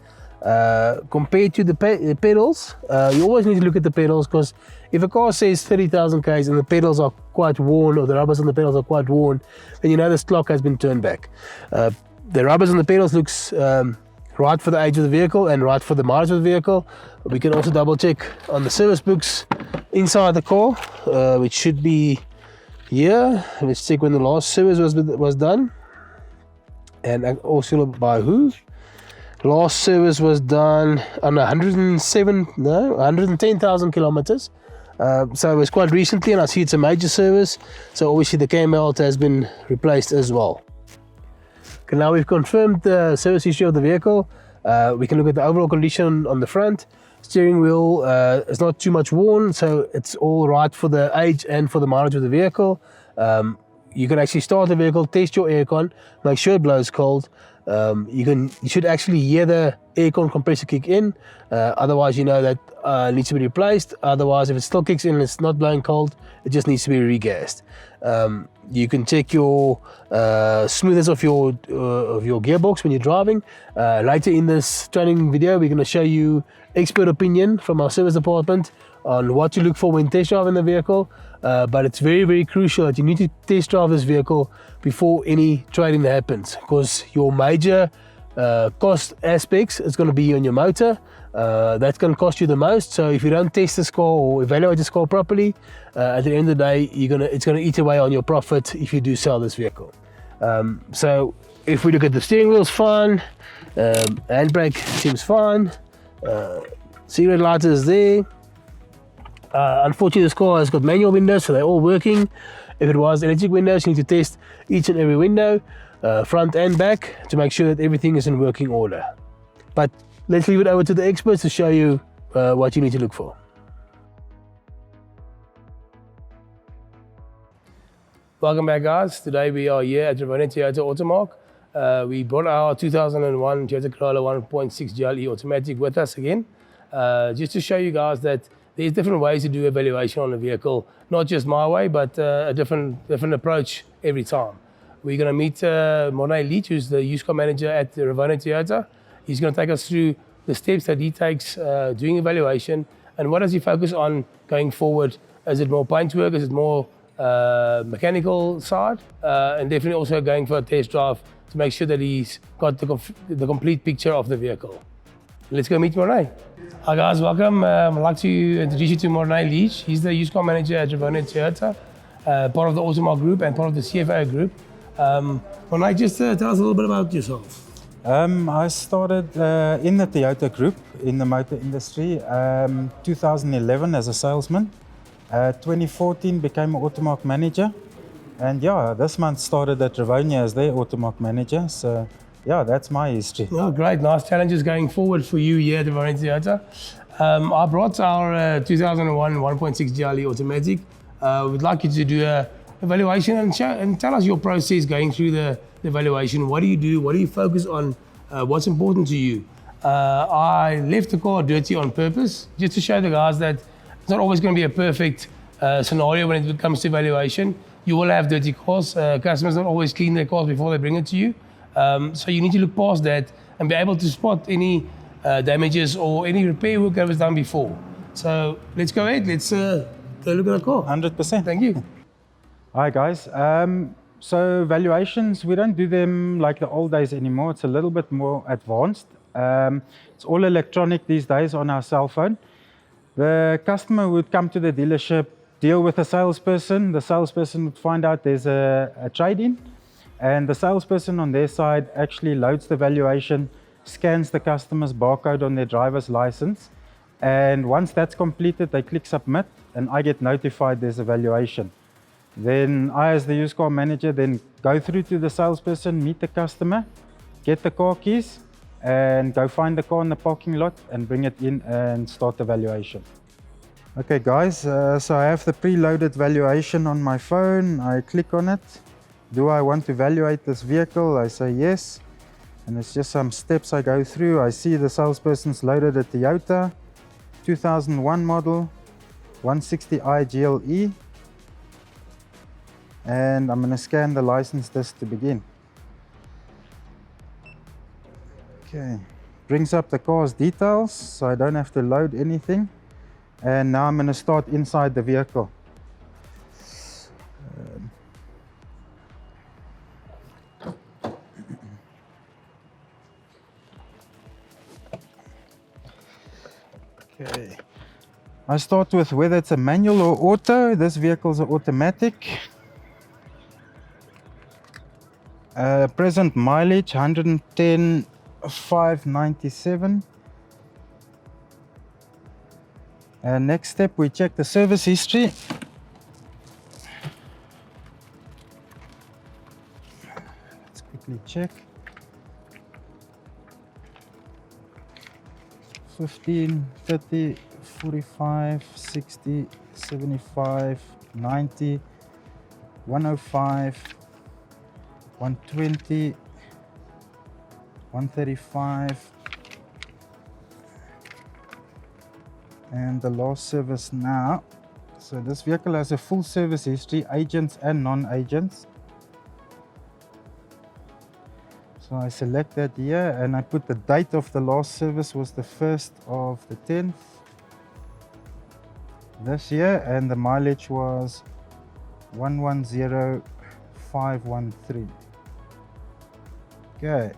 Compared to the pedals, you always need to look at the pedals, because if a car says 30,000 Ks and the pedals are quite worn, or the rubbers on the pedals are quite worn, then you know this clock has been turned back. The rubbers on the pedals looks right for the age of the vehicle and right for the mileage of the vehicle. We can also double check on the service books inside the car, which should be here. Let's check when the last service was done, and also by who. Last service was done on 110,000 kilometers. So it was quite recently, and I see it's a major service. So obviously the cam belt has been replaced as well. Okay, now we've confirmed the service history of the vehicle. We can look at the overall condition on the front. Steering wheel is not too much worn, so it's all right for the age and for the mileage of the vehicle. You can actually start the vehicle, test your aircon, make sure it blows cold. You should actually hear the aircon compressor kick in. Otherwise, you know that needs to be replaced. Otherwise, if it still kicks in and it's not blowing cold, it just needs to be regassed. You can check your smoothness of your gearbox when you're driving. Later in this training video, we're going to show you expert opinion from our service department on what to look for when test driving the vehicle. But it's very, very crucial that you need to test drive this vehicle before any trading happens, because your major cost aspects is going to be on your motor. That's going to cost you the most. So if you don't test this car or evaluate this car properly, at the end of the day, it's going to eat away on your profit if you do sell this vehicle. So if we look at the steering wheel's fine, handbrake seems fine, cigarette lighter is there. Unfortunately, this car has got manual windows, so they're all working. If it was electric windows, you need to test each and every window, front and back, to make sure that everything is in working order. But let's leave it over to the experts to show you what you need to look for. Welcome back, guys. Today we are here at Rivonia Toyota Automark. We brought our 2001 Toyota Corolla 1.6 GLE automatic with us again, just to show you guys that there's different ways to do evaluation on a vehicle, not just my way, but a different approach every time. We're going to meet Morne Leach, who's the used car manager at Rivonia Toyota. He's going to take us through the steps that he takes doing evaluation, And what does he focus on going forward? Is it more paint work? Is it more mechanical side? And definitely also going for a test drive to make sure that he's got the complete picture of the vehicle. Let's go meet Mornay. Hi guys, welcome. I'd like to introduce you to Mornay Leach. He's the used car manager at Toyota, part of the Automark group and part of the CFAO group. Mornay, just tell us a little bit about yourself.
I started in the Toyota group in the motor industry 2011 as a salesman. 2014 became an Automark manager. And yeah, this month started at Rivonia as their Automark manager. So yeah, that's my history.
Oh, great. Nice challenges going forward for you here at Rivonia Toyota. I brought our 2001 1.6 GLE automatic. We'd like you to do a evaluation and tell us your process going through the evaluation. What do you do? What do you focus on? What's important to you? I left the car dirty on purpose just to show the guys that it's not always going to be a perfect scenario when it comes to evaluation. You will have dirty cars. Customers don't always clean their cars before they bring it to you. So you need to look past that and be able to spot any damages or any repair work that was done before. So let's go ahead. Let's go look at the car.
100%.
Thank you.
Hi guys. So valuations, we don't do them like the old days anymore. It's a little bit more advanced. It's all electronic these days on our cell phone. The customer would come to the dealership, deal with a salesperson. The salesperson would find out there's a trade-in, and the salesperson on their side actually loads the valuation, scans the customer's barcode on their driver's license, and once that's completed, they click submit, and I get notified there's a valuation. Then I, as the used car manager, then go through to the salesperson, meet the customer, get the car keys, and go find the car in the parking lot and bring it in and start the valuation. Okay guys, so I have the preloaded valuation on my phone. I click on it. Do I want to evaluate this vehicle? I say yes. And it's just some steps I go through. I see the salesperson's loaded a Toyota 2001 model 160i GLE. And I'm going to scan the license disc to begin. Okay, brings up the car's details, so I don't have to load anything. And now I'm going to start inside the vehicle. Okay, I start with whether it's a manual or auto. This vehicle is an automatic. Present mileage 110,597. Next step, we check the service history. Let's quickly check. 15, 30, 45, 60, 75, 90, 105, 120, 135, and the last service now. So this vehicle has a full service history, agents and non-agents. So I select that here and I put the date of the last service was the 1st of the 10th this year, and the mileage was 110,513. Okay.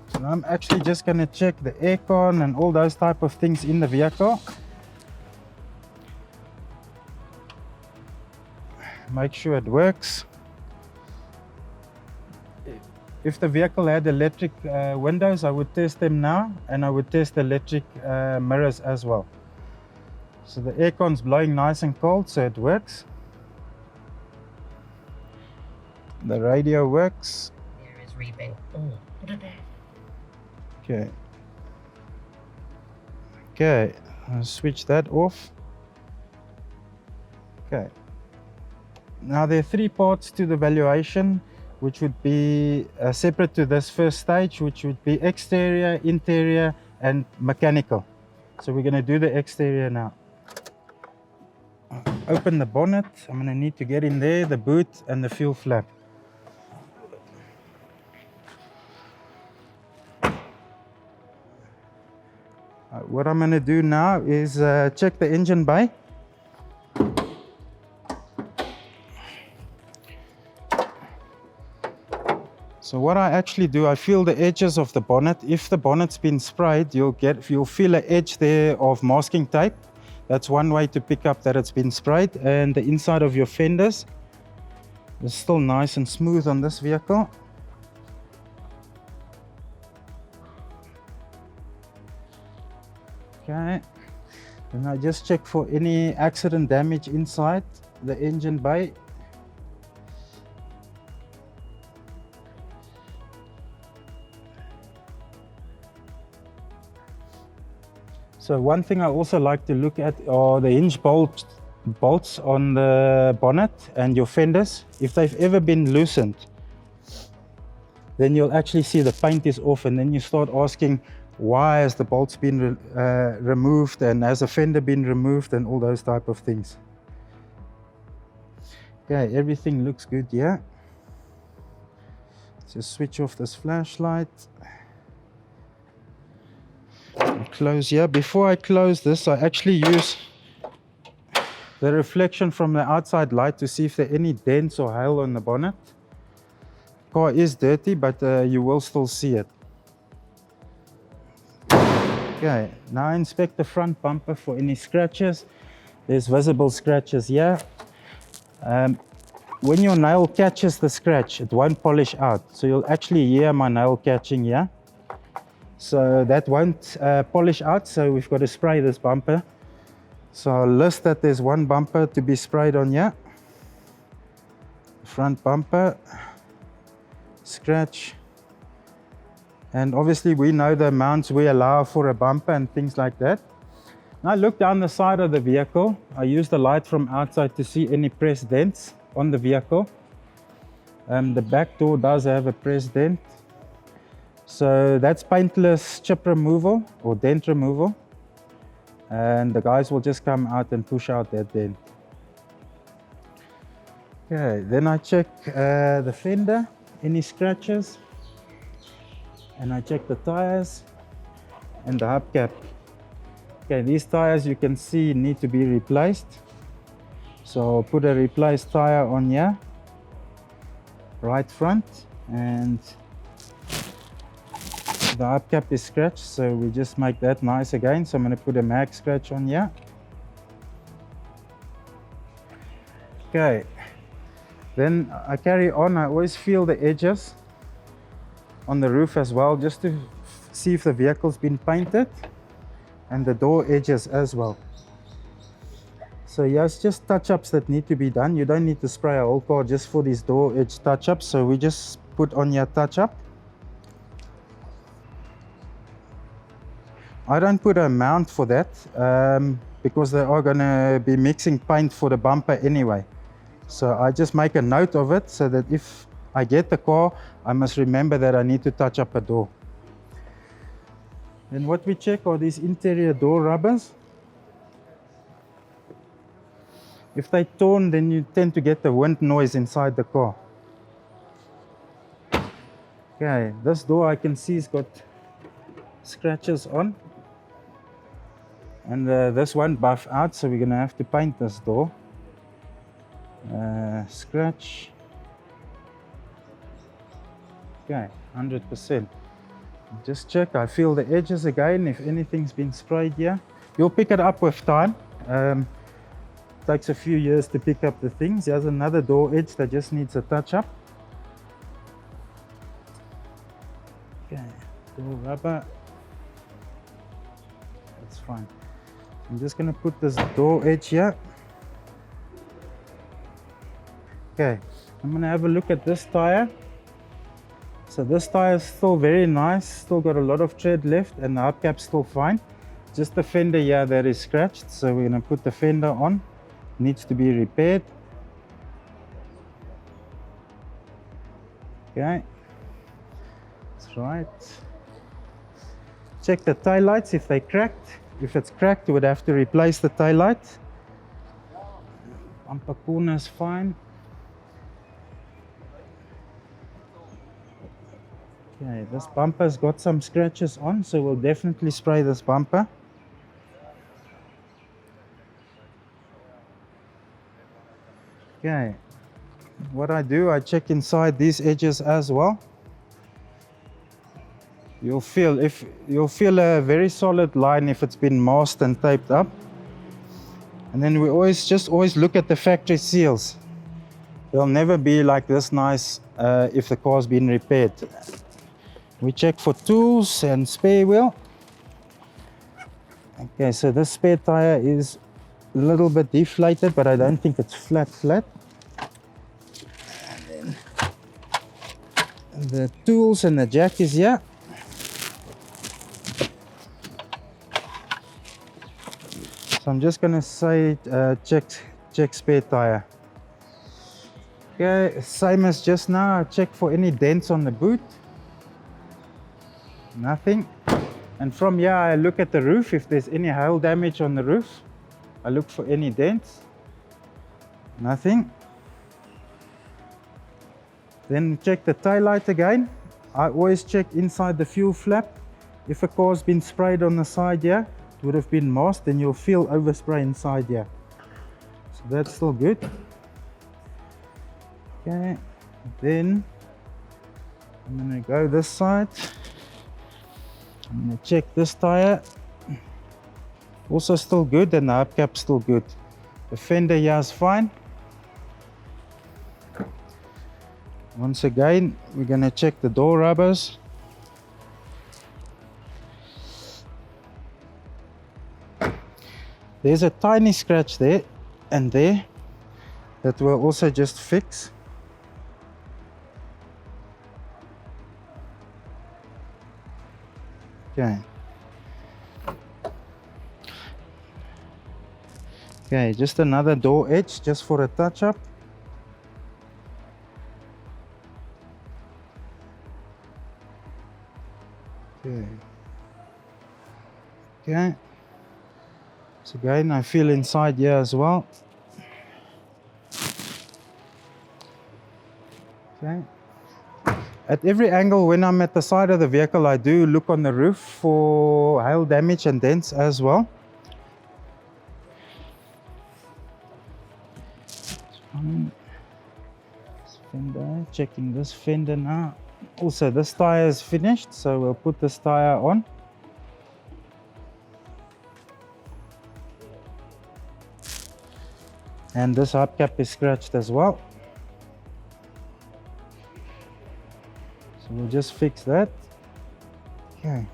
So I'm actually just going to check the aircon and all those type of things in the vehicle. Make sure it works. If the vehicle had electric windows, I would test them now, and I would test the electric mirrors as well. So the aircon's blowing nice and cold, so it works. The radio works.
There is reaping.
Okay. Okay, I'll switch that off. Okay. Now there are 3 parts to the valuation, which would be separate to this first stage, which would be exterior, interior, and mechanical. So we're going to do the exterior now. Open the bonnet. I'm going to need to get in there, the boot and the fuel flap. what I'm going to do now is check the engine bay. So what I actually do, I feel the edges of the bonnet. If the bonnet's been sprayed, you'll feel an edge there of masking tape. That's one way to pick up that it's been sprayed. And the inside of your fenders is still nice and smooth on this vehicle. Okay, and I just check for any accident damage inside the engine bay. So one thing I also like to look at are the hinge bolts on the bonnet and your fenders. If they've ever been loosened, then you'll actually see the paint is off, and then you start asking, why has the bolts been removed, and has a fender been removed, and all those type of things. Okay, everything looks good here. Just switch off this flashlight. Close here. Before I close this, I actually use the reflection from the outside light to see if there are any dents or hail on the bonnet. The car is dirty, but you will still see it. Okay, now inspect the front bumper for any scratches. There's visible scratches here. When your nail catches the scratch, it won't polish out. So you'll actually hear my nail catching here. So that won't polish out, so we've got to spray this bumper. So I'll list that there's one bumper to be sprayed on here. Front bumper, scratch. And obviously we know the amounts we allow for a bumper and things like that. Now I look down the side of the vehicle. I use the light from outside to see any press dents on the vehicle. The back door does have a press dent. So that's paintless chip removal or dent removal. And the guys will just come out and push out that dent. Okay, then I check the fender, any scratches. And I check the tires and the hubcap. Okay, these tires you can see need to be replaced. So I'll put a replaced tire on here, right front, and the hubcap is scratched, so we just make that nice again. So I'm going to put a mag scratch on here. Okay, then I carry on. I always feel the edges on the roof as well, just to see if the vehicle's been painted, and the door edges as well. So yeah, it's just touch-ups that need to be done. You don't need to spray a whole car just for these door edge touch-ups. So we just put on your touch-up. I don't put an amount for that because they are going to be mixing paint for the bumper anyway. So I just make a note of it so that if I get the car, I must remember that I need to touch up a door. Then what we check are these interior door rubbers. If they're torn, then you tend to get the wind noise inside the car. Okay, this door I can see has got scratches on. And this won't buff out, so we're going to have to paint this door. Scratch. Okay, 100%. Just check, I feel the edges again, if anything's been sprayed here. You'll pick it up with time. Takes a few years to pick up the things. There's another door edge that just needs a touch up. Okay, door rubber. That's fine. I'm just going to put this door edge here. Okay, I'm going to have a look at this tire. So this tire is still very nice, still got a lot of tread left, and the hubcap's still fine. Just the fender here that is scratched, so we're going to put the fender on. Needs to be repaired. Okay, that's right. Check the tail lights if they're cracked. If it's cracked, we would have to replace the tail light. Bumper corner is fine. Okay, this bumper's got some scratches on, so we'll definitely spray this bumper. Okay, what I do, I check inside these edges as well. You'll feel a very solid line if it's been masked and taped up. And then we always look at the factory seals. They'll never be like this nice if the car's been repaired. We check for tools and spare wheel. Okay, so this spare tire is a little bit deflated, but I don't think it's flat. And then the tools and the jack is here. So I'm just gonna say check spare tire. Okay, same as just now, I check for any dents on the boot. Nothing. And from here I look at the roof. If there's any hail damage on the roof, I look for any dents. Nothing. Then check the tail light again. I always check inside the fuel flap. If a car's been sprayed on the side here, it would have been masked, then you'll feel overspray inside here. So that's still good. Okay, then I'm gonna go this side. I'm gonna check this tire. Also still good, and the hubcap still good. The fender here is fine. Once again, we're gonna check the door rubbers. There's a tiny scratch there and there that we'll also just fix. Okay. Okay, just another door edge just for a touch-up. Okay. Okay. So again, I feel inside here as well. Okay. At every angle when I'm at the side of the vehicle, I do look on the roof for hail damage and dents as well. Fender, checking this fender now. Also, this tire is finished, so we'll put this tire on. And this hubcap is scratched as well. So we'll just fix that. Okay.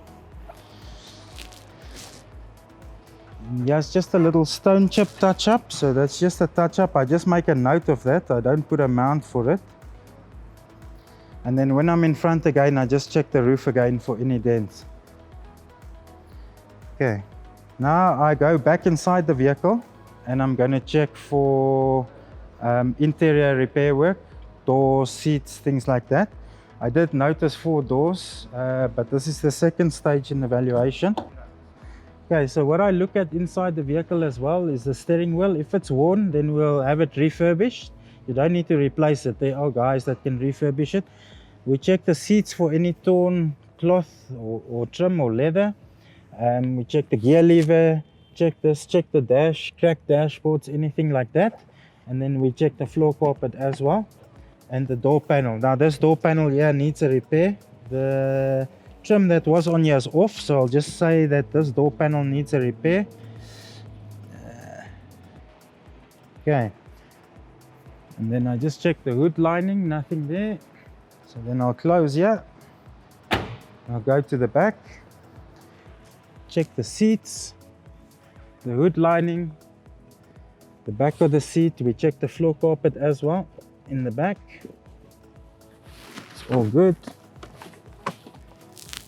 Yes, just a little stone chip touch up. So that's just a touch up. I just make a note of that. I don't put a mount for it. And then when I'm in front again, I just check the roof again for any dents. Okay. Now I go back inside the vehicle and I'm going to check for interior repair work, doors, seats, things like that. I did notice 4 doors, but this is the second stage in the valuation. Okay, so what I look at inside the vehicle as well is the steering wheel. If it's worn, then we'll have it refurbished. You don't need to replace it. There are guys that can refurbish it. We check the seats for any torn cloth or trim or leather. We check the gear lever, check this, check the dash, cracked dashboards, anything like that. And then we check the floor carpet as well. And the door panel. Now this door panel here needs a repair. The trim that was on here is off, so I'll just say that this door panel needs a repair. Okay. And then I just check the hood lining, nothing there. So then I'll close here. I'll go to the back. Check the seats, the hood lining, the back of the seat. We check the floor carpet as well in the back. It's all good.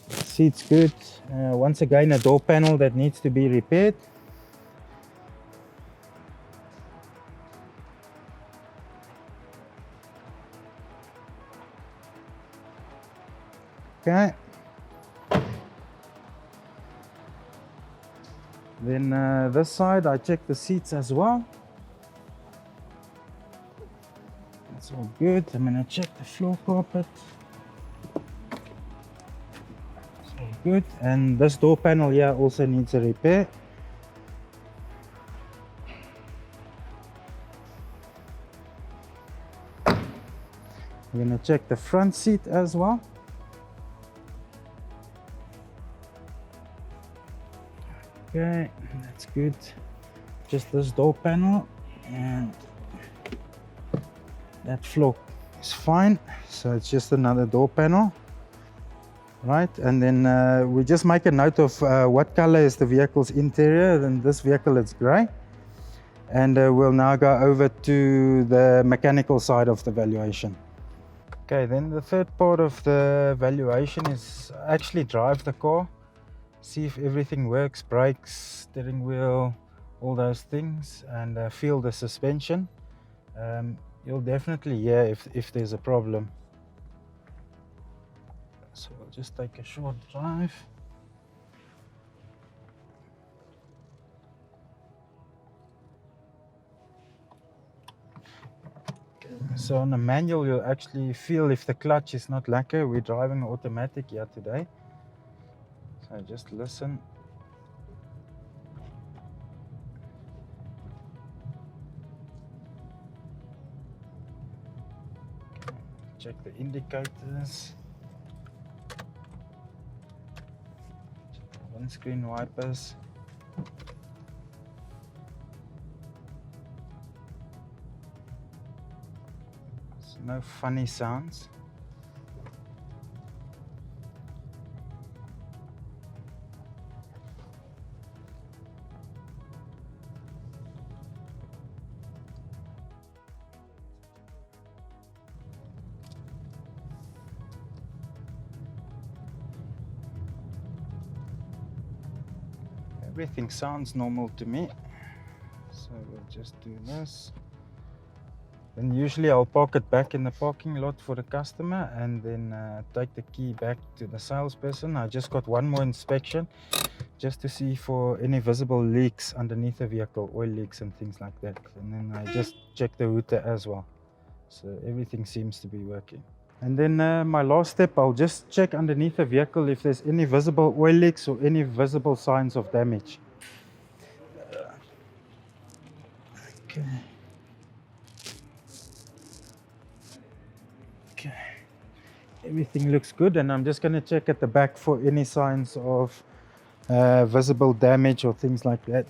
Seat's good. Once again, a door panel that needs to be repaired. Okay. Then this side, I check the seats as well. It's all good. I'm gonna check the floor carpet. It's all good. And this door panel here also needs a repair. We're going to check the front seat as well. Okay, that's good. Just this door panel, and that floor is fine. So it's just another door panel, right? And then we just make a note of what color is the vehicle's interior. In this vehicle it's gray. And we'll now go over to the mechanical side of the valuation. Okay, then the third part of the valuation is actually drive the car, see if everything works, brakes, steering wheel, all those things, and feel the suspension. You'll definitely hear if there's a problem. So we'll just take a short drive. So on the manual, you'll actually feel if the clutch is not lacquer. We're driving automatic here today. So just listen. Check the indicators. Check the windscreen wipers. No funny sounds. Everything sounds normal to me. So we'll just do this. Then usually I'll park it back in the parking lot for the customer and then take the key back to the salesperson. I just got one more inspection just to see for any visible leaks underneath the vehicle, oil leaks and things like that. And then I just check the hooter as well. So everything seems to be working. And then my last step, I'll just check underneath the vehicle if there's any visible oil leaks or any visible signs of damage. Okay. Okay, everything looks good, and I'm just going to check at the back for any signs of visible damage or things like that.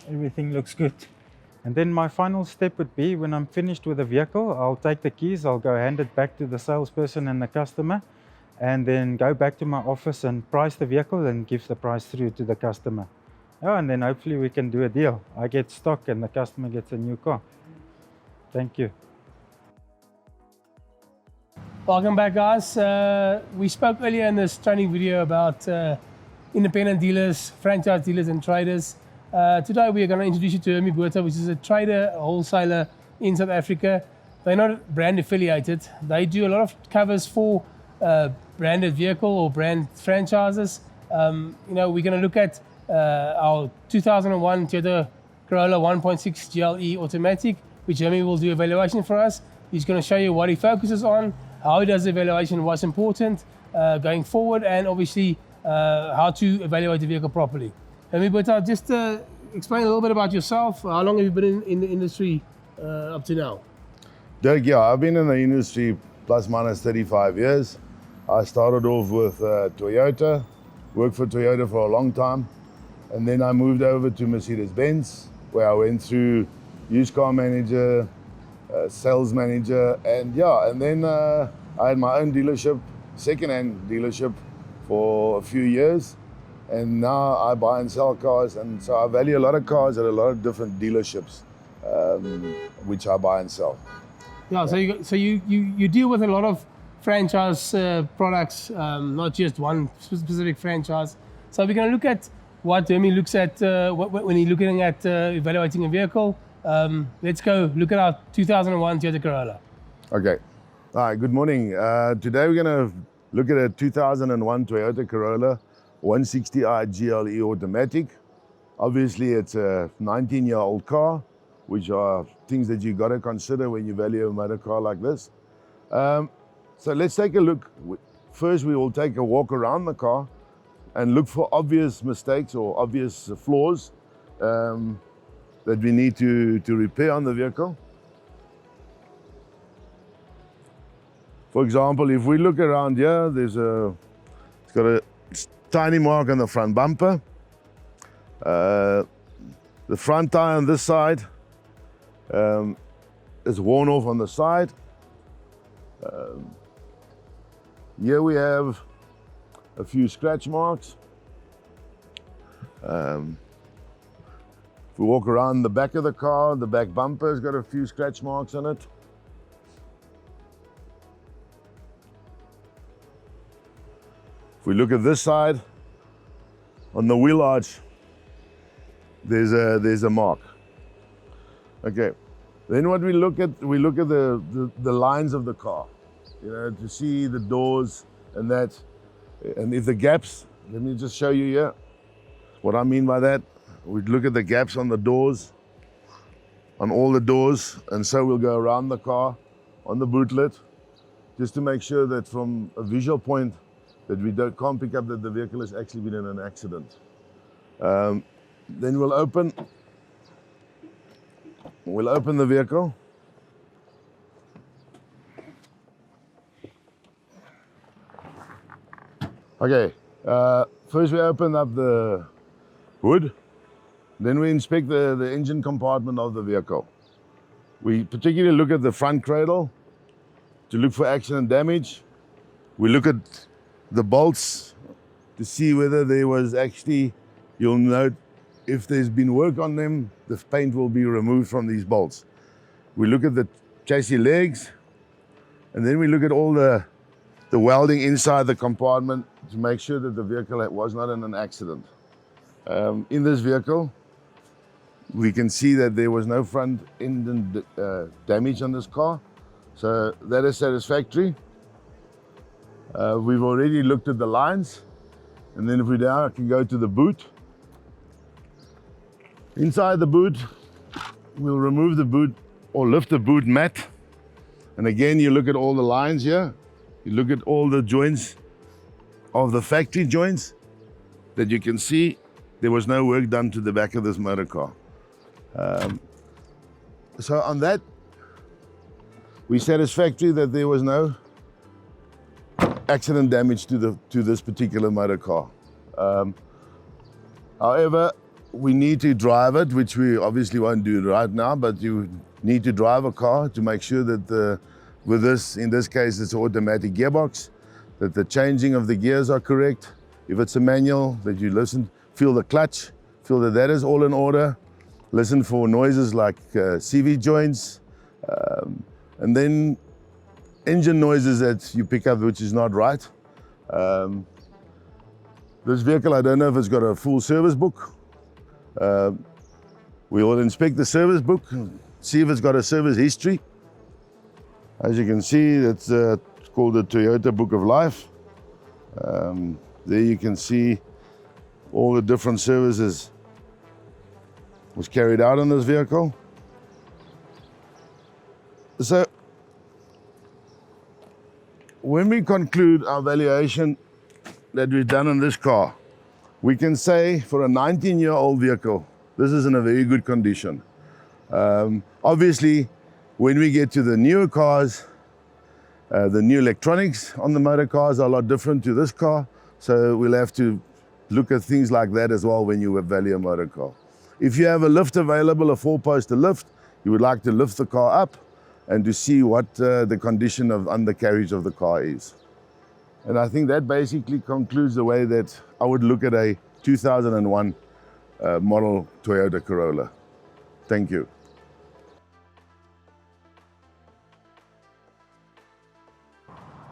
Everything looks good. And then my final step would be, when I'm finished with the vehicle, I'll take the keys, I'll go hand it back to the salesperson and the customer, and then go back to my office and price the vehicle and give the price through to the customer. Oh, and then hopefully we can do a deal. I get stock and the customer gets a new car. Thank you.
Welcome back, guys. We spoke earlier in this training video about independent dealers, franchise dealers and traders. Today we are going to introduce you to Hermie Botha, which is a trader, a wholesaler in South Africa. They're not brand affiliated. They do a lot of covers for branded vehicle or brand franchises. We're going to look at our 2001 Toyota Corolla 1.6 GLE automatic, which Hermie will do evaluation for us. He's going to show you what he focuses on, how he does the evaluation, what's important going forward, and obviously how to evaluate the vehicle properly. Hermie Botha, just explain a little bit about yourself. How long have you been in the industry up to now?
Dirk, yeah, I've been in the industry plus minus 35 years. I started off with Toyota, worked for Toyota for a long time, and then I moved over to Mercedes-Benz, where I went through used car manager, sales manager, and then I had my own dealership, second-hand dealership for a few years. And now I buy and sell cars, and so I value a lot of cars at a lot of different dealerships, which I buy and sell.
Yeah, so you deal with a lot of franchise products, not just one specific franchise. So we're going to look at what Hermie looks at when he's looking at evaluating a vehicle. Let's go look at our 2001 Toyota Corolla.
Okay. All right, good morning. Today we're going to look at a 2001 Toyota Corolla 160i GLE automatic. Obviously, it's a 19-year-old car, which are things that you got to consider when you value a motor car like this. So let's take a look. First, we will take a walk around the car and look for obvious mistakes or obvious flaws. that we need to repair on the vehicle. For example, if we look around here, it's got a tiny mark on the front bumper. The front tire on this side is worn off on the side. Here we have a few scratch marks. If we walk around the back of the car, the back bumper has got a few scratch marks on it. If we look at this side, on the wheel arch, there's a mark. Okay. Then what we look at the lines of the car, you know, to see the doors and that, and if the gaps. Let me just show you here what I mean by that. We look at the gaps on the doors, on all the doors, and so we'll go around the car on the boot lid, just to make sure that from a visual point that we can't pick up that the vehicle has actually been in an accident. Then we'll open the vehicle. Okay, first we open up the hood, then we inspect the engine compartment of the vehicle. We particularly look at the front cradle to look for accident damage. We look at the bolts to see whether there was actually, you'll note, if there's been work on them, the paint will be removed from these bolts. We look at the chassis legs, and then we look at all the welding inside the compartment to make sure that the vehicle was not in an accident. In this vehicle, we can see that there was no front end damage on this car, so that is satisfactory. We've already looked at the lines, and then if we now can go to the boot. Inside the boot, we'll remove the boot or lift the boot mat. And again, you look at all the lines here. You look at all the joints of the factory joints that you can see there was no work done to the back of this motor car. So on that, we're satisfactory that there was no accident damage to this particular motor car. However, we need to drive it, which we obviously won't do right now, but you need to drive a car to make sure that with this, in this case, it's an automatic gearbox, that the changing of the gears are correct. If it's a manual, that you listen, feel the clutch, feel that that is all in order. Listen for noises like CV joints, and then engine noises that you pick up which is not right. This vehicle, I don't know if it's got a full service book. We will inspect the service book and see if it's got a service history. As you can see, it's called the Toyota Book of Life. There you can see all the different services was carried out on this vehicle. So when we conclude our valuation that we've done on this car, we can say for a 19-year-old vehicle, this is in a very good condition. Obviously, when we get to the newer cars, the new electronics on the motor cars are a lot different to this car, so we'll have to look at things like that as well when you value a motor car. If you have a lift available, a 4-poster lift, you would like to lift the car up and to see what the condition of undercarriage of the car is. And I think that basically concludes the way that I would look at a 2001 model Toyota Corolla. Thank you.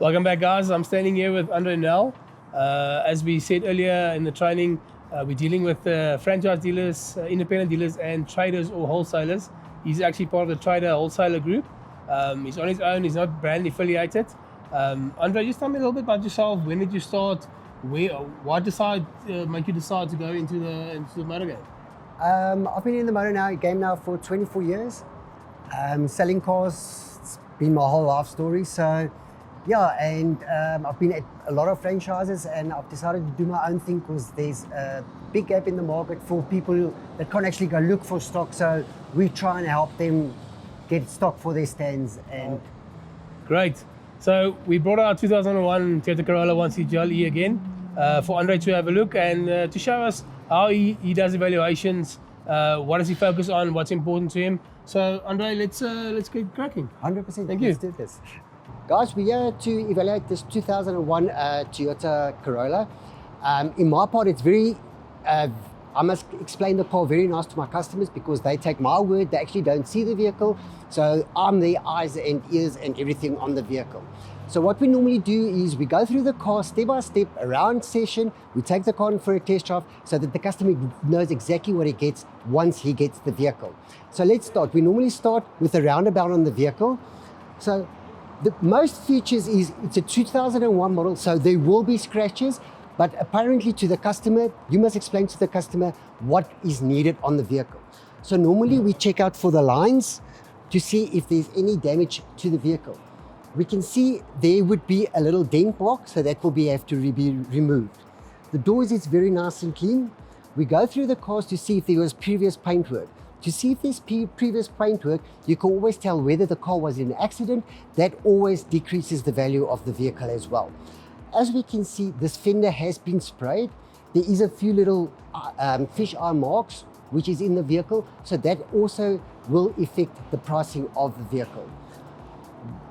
Welcome back, guys. I'm standing here with Andre Nel. As we said earlier in the training, we're dealing with franchise dealers, independent dealers, and traders or wholesalers. He's actually part of the trader wholesaler group. He's on his own. He's not brand affiliated. Andre, just tell me a little bit about yourself. When did you start? What make you decide to go into the motor game?
I've been in the motor game now for 24 years. Selling cars, it's been my whole life story. So Yeah, and I've been at a lot of franchises, and I've decided to do my own thing because there's a big gap in the market for people that can't actually go look for stock. So we try and help them get stock for their stands. And
Great. So we brought our 2001 Toyota Corolla 1C GLE again for Andre to have a look and to show us how he does evaluations, what does he focus on, what's important to him. So Andre, let's get cracking.
100%.
Thank you.
Let's do this. Guys, we're here to evaluate this 2001 Toyota Corolla. In my part, it's very, I must explain the car very nice to my customers because they take my word, they actually don't see the vehicle. So I'm their eyes and ears and everything on the vehicle. So what we normally do is we go through the car step by step, around session, we take the car in for a test drive so that the customer knows exactly what he gets once he gets the vehicle. So let's start. We normally start with a roundabout on the vehicle. So the most features is it's a 2001 model, so there will be scratches, but apparently to the customer, you must explain to the customer what is needed on the vehicle. So normally we check out for the lines to see if there's any damage to the vehicle. We can see there would be a little dent mark, so that will have to be removed. The doors is very nice and clean. We go through the cars to see if there was previous paintwork. To see if there's previous paintwork, you can always tell whether the car was in an accident. That always decreases the value of the vehicle as well. As we can see, this fender has been sprayed. There is a few little fish eye marks which is in the vehicle, so that also will affect the pricing of the vehicle.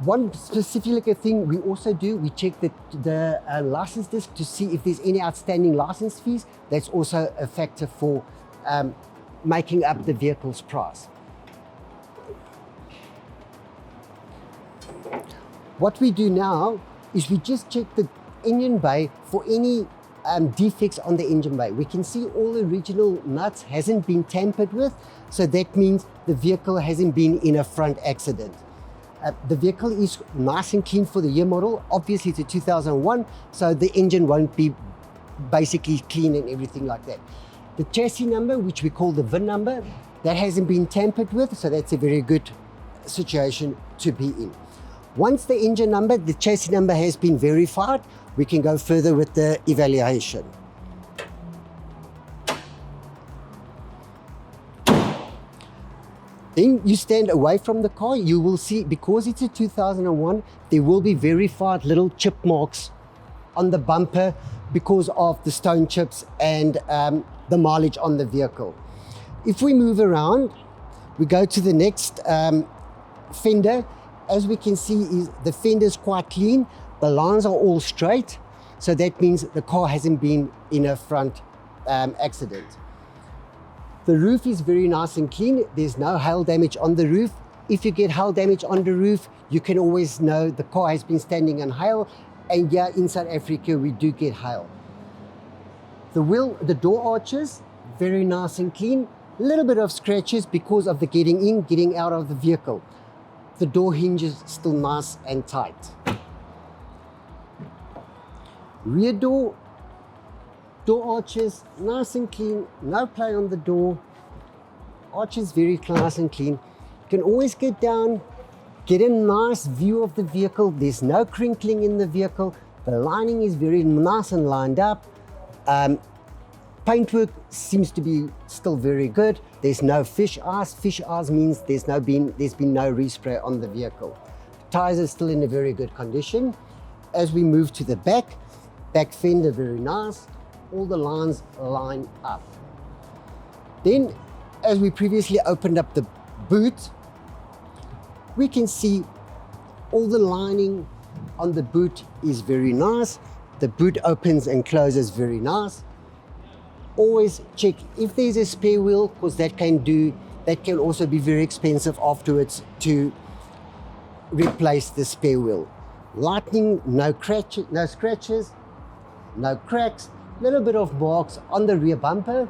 One specific thing we also do, we check the license disc to see if there's any outstanding license fees. That's also a factor for making up the vehicle's price. What we do now is we just check the engine bay for any defects on the engine bay. We can see all the original nuts hasn't been tampered with, so that means the vehicle hasn't been in a front accident. The vehicle is nice and clean for the year model. Obviously it's a 2001, so the engine won't be basically clean and everything like that. The chassis number, which we call the VIN number, that hasn't been tampered with, so that's a very good situation to be in. Once the engine number, the chassis number has been verified, we can go further with the evaluation. Then you stand away from the car, you will see, because it's a 2001, there will be verified little chip marks on the bumper because of the stone chips and the mileage on the vehicle. If we move around, we go to the next fender. As we can see, the fender is quite clean. The lines are all straight, so that means the car hasn't been in a front accident. The roof is very nice and clean. There's no hail damage on the roof. If you get hail damage on the roof, you can always know the car has been standing on hail. And yeah, in South Africa, we do get hail. The door arches, very nice and clean. A little bit of scratches because of the getting in, getting out of the vehicle. The door hinges still nice and tight. Rear door arches, nice and clean, no play on the door. Arches very nice and clean. You can always get down, get a nice view of the vehicle. There's no crinkling in the vehicle. The lining is very nice and lined up. Paintwork seems to be still very good. There's no fish eyes. Fish eyes means there's been no respray on the vehicle. Tires are still in a very good condition. As we move to the back fender, very nice. All the lines line up. Then, as we previously opened up the boot, we can see all the lining on the boot is very nice. The boot opens and closes very nice. Always check if there's a spare wheel, because that can also be very expensive afterwards to replace the spare wheel. Lightning, no scratches, no cracks, little bit of marks on the rear bumper,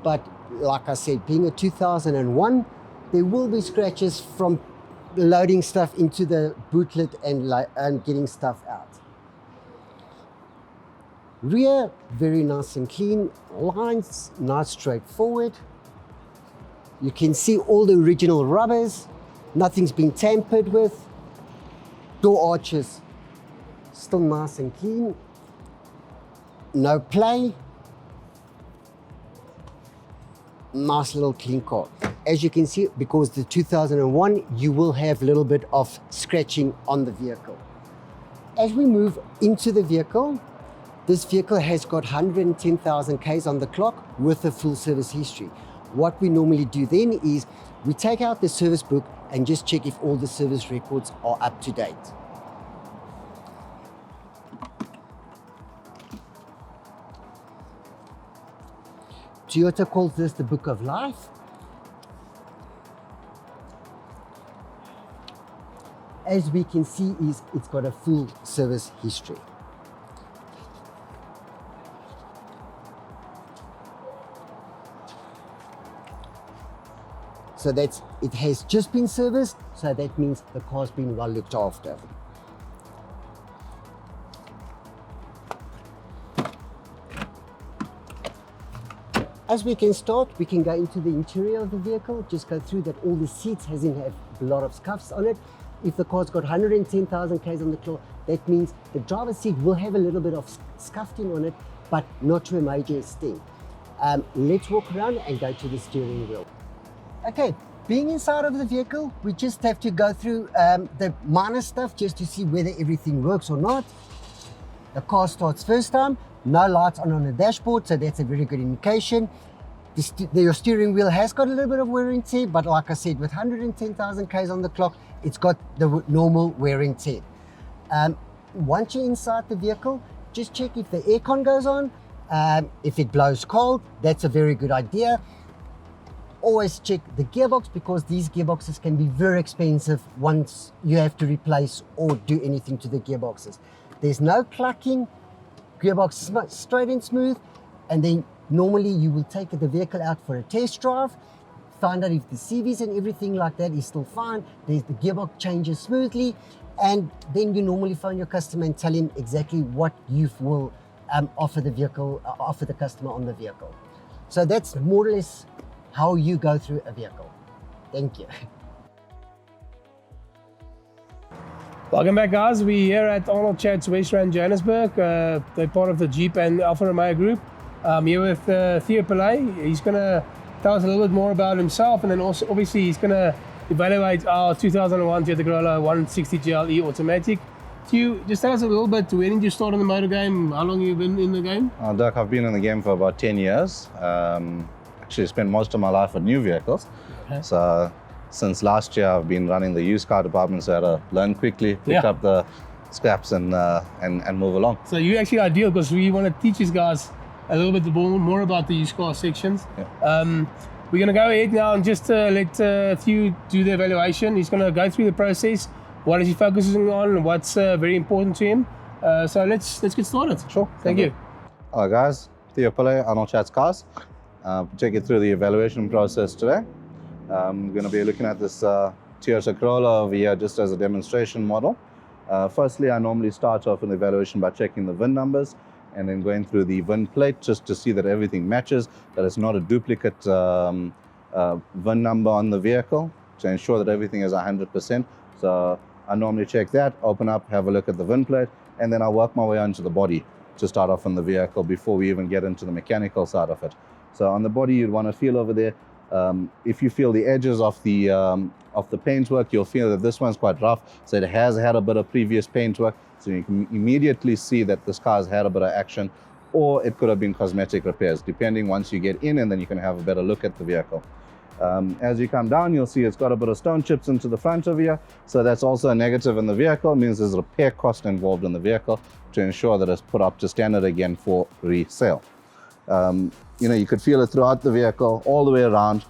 but like I said, being a 2001, there will be scratches from loading stuff into the bootlet and getting stuff out. Rear, very nice and clean. Lines, nice straightforward. You can see all the original rubbers. Nothing's been tampered with. Door arches, Still nice and clean. No play. Nice little clean car. As you can see, because the 2001, you will have a little bit of scratching on the vehicle. As we move into the vehicle, this vehicle has got 110,000 Ks on the clock with a full service history. What we normally do then is we take out the service book and just check if all the service records are up to date. Toyota calls this the Book of Life. As we can see, it's got a full service history. So it has just been serviced, so that means the car's been well looked after. As we can start, we can go into the interior of the vehicle, just go through that all the seats hasn't have a lot of scuffs on it. If the car's got 110,000 Ks on the clock, that means the driver's seat will have a little bit of scuffing on it, but not to a major extent. Let's walk around and go to the steering wheel. Okay, being inside of the vehicle, we just have to go through the minor stuff just to see whether everything works or not. The car starts first time, no lights on the dashboard, so that's a very good indication. Your steering wheel has got a little bit of wear and tear, but like I said, with 110,000 Ks on the clock, it's got the normal wear and tear. Once you're inside the vehicle, just check if the aircon goes on. If it blows cold, that's a very good idea. Always check the gearbox, because these gearboxes can be very expensive once you have to replace or do anything to the gearboxes. There's no clucking, gearbox straight and smooth, and then normally you will take the vehicle out for a test drive, find out if the CVs and everything like that is still fine, the gearbox changes smoothly, and then you normally phone your customer and tell him exactly what you will offer the customer on the vehicle. So that's more or less how you go through a vehicle. Thank you.
Welcome back, guys. We're here at Arnold Chats West Rand Johannesburg. They're part of the Jeep and Alfa Romeo group. I'm here with Theo Pillay. He's going to tell us a little bit more about himself, and then also obviously he's going to evaluate our 2001 Toyota Corolla 160 GLE automatic. Theo, just tell us a little bit, when did you start in the motor game? How long have you been in the game?
Dirk, I've been in the game for about 10 years. Actually spent most of my life with new vehicles. Okay. So since last year, I've been running the used car department, so I had to learn quickly, pick up the scraps and move along. So
you're actually ideal, because we want to teach these guys a little bit more about the used car sections. Yeah. We're going to go ahead now and just let Theo do the evaluation. He's going to go through the process. What is he focusing on? What's very important to him? So let's get started.
Sure.
Thank you.
Hello guys, Theo Pillay, Arnold Chats Cars. Take you through the evaluation process today. I'm going to be looking at this Toyota Corolla over here just as a demonstration model. Firstly, I normally start off an evaluation by checking the VIN numbers and then going through the VIN plate just to see that everything matches, that it's not a duplicate VIN number on the vehicle, to ensure that everything is 100%. So I normally check that, open up, have a look at the VIN plate, and then I work my way onto the body to start off on the vehicle before we even get into the mechanical side of it. So on the body, you'd want to feel over there. If you feel the edges of the paintwork, you'll feel that this one's quite rough. So it has had a bit of previous paintwork. So you can immediately see that this car's had a bit of action, or it could have been cosmetic repairs, depending once you get in, and then you can have a better look at the vehicle. As you come down, you'll see it's got a bit of stone chips into the front of here. So that's also a negative in the vehicle. It means there's a repair cost involved in the vehicle to ensure that it's put up to standard again for resale. You could feel it throughout the vehicle, all the way around,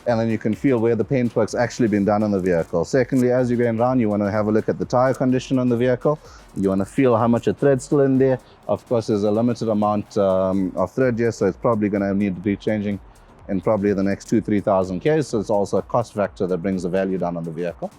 and then you can feel where the paintwork's actually been done on the vehicle. Secondly, as you're going around, you want to have a look at the tire condition on the vehicle. You want to feel how much of thread's still in there. Of course, there's a limited amount of thread here, so it's probably going to need to be changing in probably the next 2,000-3,000 Ks, so it's also a cost factor that brings the value down on the vehicle.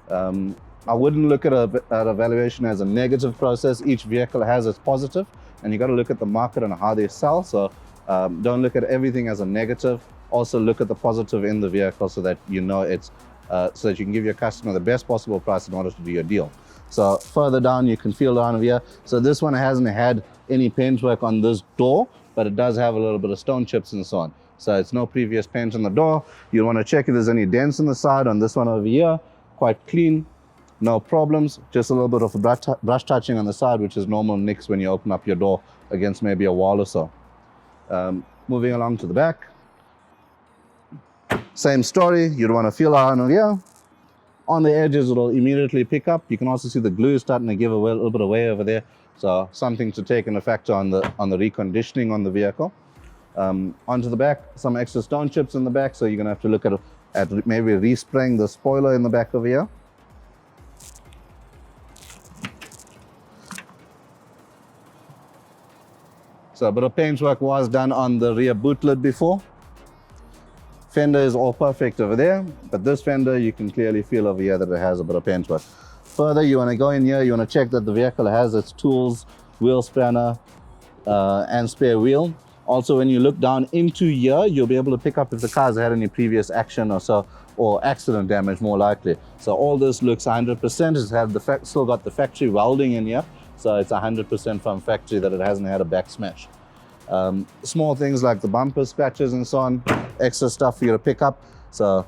I wouldn't look at a valuation as a negative process. Each vehicle has its positive, and you got to look at the market and how they sell. So don't look at everything as a negative. Also look at the positive in the vehicle, so that you know it's so that you can give your customer the best possible price in order to do your deal. So further down, you can feel down here. So this one hasn't had any paintwork on this door, but it does have a little bit of stone chips and so on. So it's no previous paint on the door. You want to check if there's any dents on the side. On this one over here, quite clean, no problems. Just a little bit of a brush touching on the side, which is normal nicks when you open up your door against maybe a wall or so. Moving along to the back. Same story, you'd want to feel around here. On the edges, it'll immediately pick up. You can also see the glue starting to give a little bit away over there. So something to take into factor on the reconditioning on the vehicle. Onto the back, some extra stone chips in the back. So you're gonna have to look at maybe respraying the spoiler in the back over here. So a bit of paintwork was done on the rear boot lid before. Fender is all perfect over there, but this fender you can clearly feel over here that it has a bit of paintwork. Further, you want to go in here, you want to check that the vehicle has its tools, wheel spanner, and spare wheel. Also, when you look down into here, you'll be able to pick up if the car's had any previous action or so, or accident damage more likely. So all this looks 100%. It's had still got the factory welding in here, so it's 100% from factory that it hasn't had a back smash. Small things like the bumper scratches and so on, extra stuff for you to pick up. So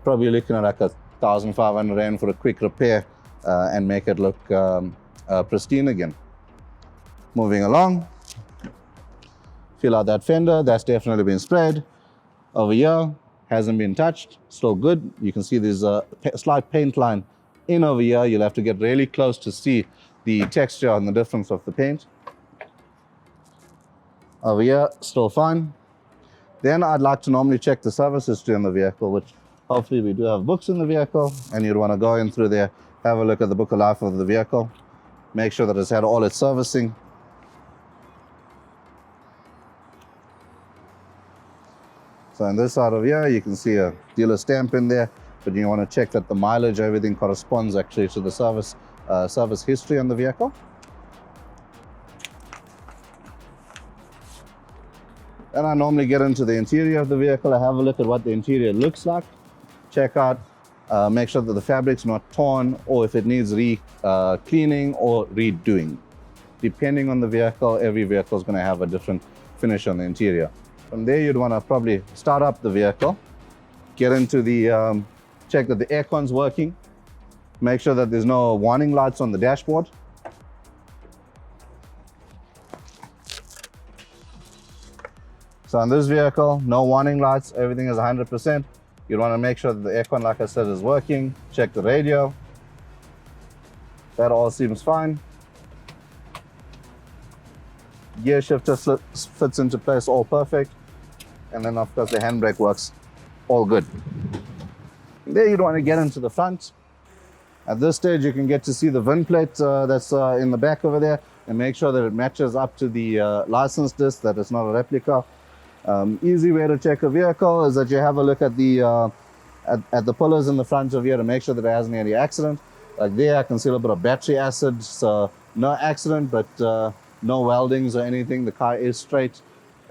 probably looking at like 1,500 Rand for a quick repair and make it look pristine again. Moving along, feel out that fender, that's definitely been sprayed. Over here, hasn't been touched, still good. You can see there's a slight paint line in over here. You'll have to get really close to see the texture and the difference of the paint. Over here, still fine. Then I'd like to normally check the service history on the vehicle, which hopefully we do have books in the vehicle, and you'd want to go in through there, have a look at the book of life of the vehicle, make sure that it's had all its servicing. So on this side of here, you can see a dealer stamp in there, but you want to check that the mileage, everything corresponds actually to the service history on the vehicle. Then I normally get into the interior of the vehicle. I have a look at what the interior looks like, check out, make sure that the fabric's not torn, or if it needs cleaning or redoing. Depending on the vehicle, every vehicle is going to have a different finish on the interior. From there, you'd want to probably start up the vehicle, get into the, check that the aircon's working, make sure that there's no warning lights on the dashboard. So on this vehicle, no warning lights, everything is 100%. You want to make sure that the aircon, like I said, is working. Check the radio. That all seems fine. Gear shifter fits into place, all perfect. And then of course the handbrake works, all good. There you'd want to get into the front. At this stage you can get to see the VIN plate that's in the back over there, and make sure that it matches up to the license disc, that it's not a replica. Easy way to check a vehicle is that you have a look at the pillars in the front of here to make sure that it hasn't had any accident. Like there I can see a little bit of battery acid, so no accident, but no weldings or anything. The car is straight.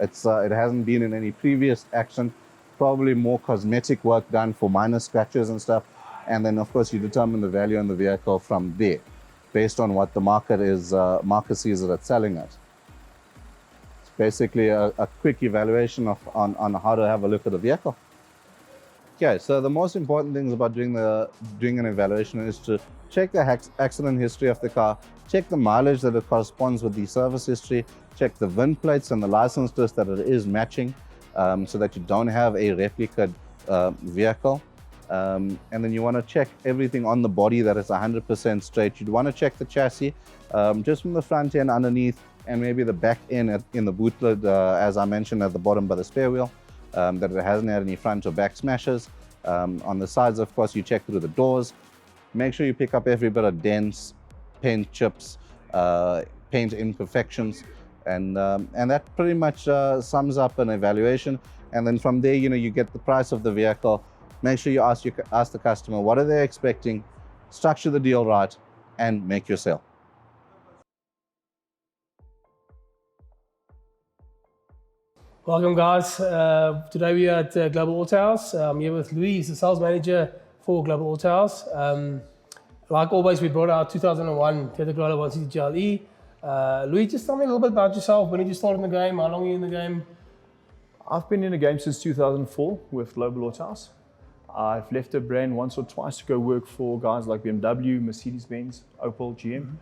It hasn't been in any previous accident. Probably more cosmetic work done for minor scratches and stuff. And then of course you determine the value on the vehicle from there, based on what the market sees that it's selling at. It's basically a quick evaluation on how to have a look at the vehicle. Okay, so the most important things about doing an evaluation is to check the accident history of the car, check the mileage that it corresponds with the service history, check the VIN plates and the license disc that it is matching, so that you don't have a replica vehicle. And then you want to check everything on the body that it's 100% straight. You'd want to check the chassis, just from the front end underneath, and maybe the back end in the boot lid, as I mentioned at the bottom by the spare wheel. That it hasn't had any front or back smashes. On the sides, of course, you check through the doors. Make sure you pick up every bit of dents, paint chips, paint imperfections, and that pretty much sums up an evaluation. And then from there, you get the price of the vehicle. Make sure you ask the customer what are they expecting, structure the deal right, and make your sale.
Welcome guys, today we are at Global Auto House. I'm here with Louis, the sales manager for Global Auto House. Like always, we brought out 2001 Toyota Corolla 160 GLE. Louis, just tell me a little bit about yourself. When did you start in the game? How long are you in the game?
I've been in the game since 2004 with Global Autos. I've left the brand once or twice to go work for guys like BMW, Mercedes-Benz, Opel, GM.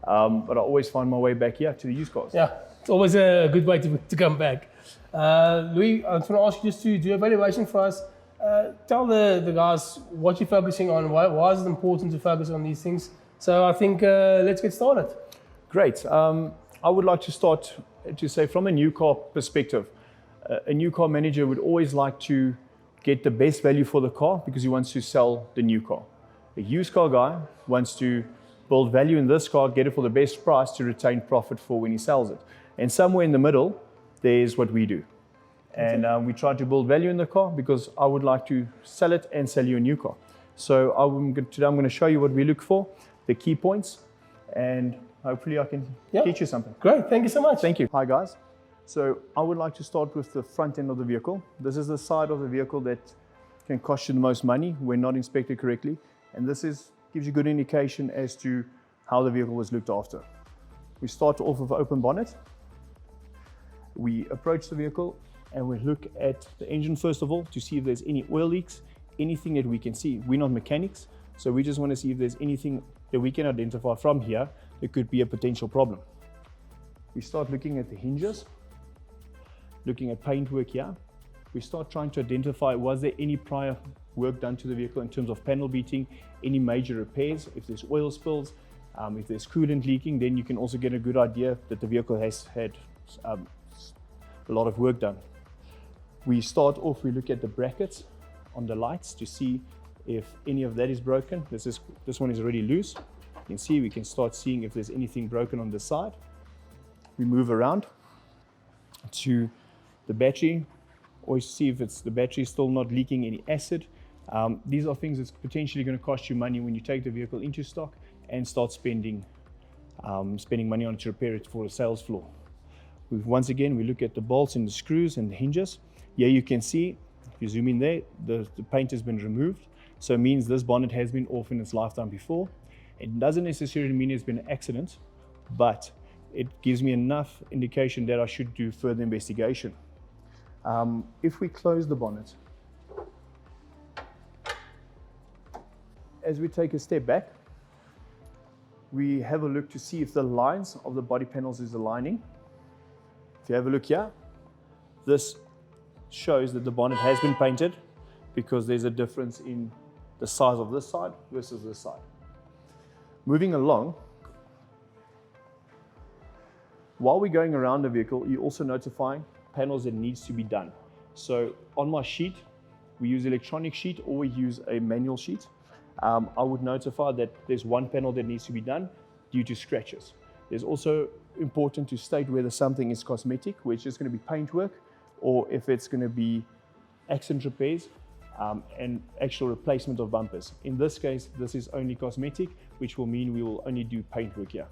But I always find my way back here to the used cars.
Yeah, it's always a good way to come back. Louis, I just want to ask you just to do a valuation for us. Tell the guys what you're focusing on. Why is it important to focus on these things? So I think let's get started.
Great. I would like to start to say from a new car perspective, a new car manager would always like to get the best value for the car because he wants to sell the new car. A used car guy wants to build value in this car, get it for the best price to retain profit for when he sells it. And somewhere in the middle, there's what we do. And we try to build value in the car because I would like to sell it and sell you a new car. So today I'm going to show you what we look for, the key points, and hopefully I can teach you something.
Great, thank you so much.
Thank you. Hi guys. So I would like to start with the front end of the vehicle. This is the side of the vehicle that can cost you the most money when not inspected correctly. And this gives you good indication as to how the vehicle was looked after. We start off with an open bonnet. We approach the vehicle and we look at the engine first of all to see if there's any oil leaks, anything that we can see. We're not mechanics, so we just want to see if there's anything that we can identify from here that could be a potential problem. We start looking at the hinges, looking at paintwork here. We start trying to identify, was there any prior work done to the vehicle in terms of panel beating, any major repairs, if there's oil spills, if there's coolant leaking, then you can also get a good idea that the vehicle has had a lot of work done. We start off, we look at the brackets on the lights to see if any of that is broken. This one is already loose. You can see, we can start seeing if there's anything broken on the side. We move around to the battery, always see if the battery is still not leaking any acid. These are things that's potentially going to cost you money when you take the vehicle into stock and start spending money on it to repair it for the sales floor. Once again, we look at the bolts and the screws and the hinges. Here you can see, if you zoom in there, the paint has been removed. So it means this bonnet has been off in its lifetime before. It doesn't necessarily mean it's been an accident, but it gives me enough indication that I should do further investigation. If we close the bonnet, as we take a step back, we have a look to see if the lines of the body panels is aligning. If you have a look here, this shows that the bonnet has been painted because there's a difference in the size of this side versus this side. Moving along, while we're going around the vehicle, you're also notifying panels that needs to be done. So on my sheet, we use electronic sheet or we use a manual sheet. I would notify that there's one panel that needs to be done due to scratches. There's also important to state whether something is cosmetic, which is going to be paint work, or if it's going to be accident repairs and actual replacement of bumpers. In this case, this is only cosmetic, which will mean we will only do paint work here.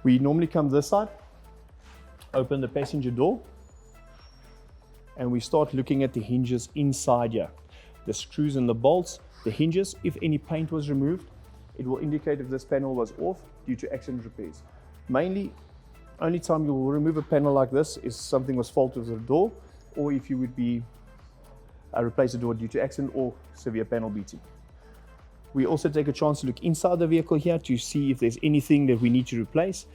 We normally come this side, open the passenger door, and we start looking at the hinges inside here. The screws and the bolts, the hinges, if any paint was removed, it will indicate if this panel was off due to accident repairs. Mainly, only time you will remove a panel like this is something was faulted with the door, or if you would be replace the door due to accident or severe panel beating. We also take a chance to look inside the vehicle here to see if there's anything that we need to replace.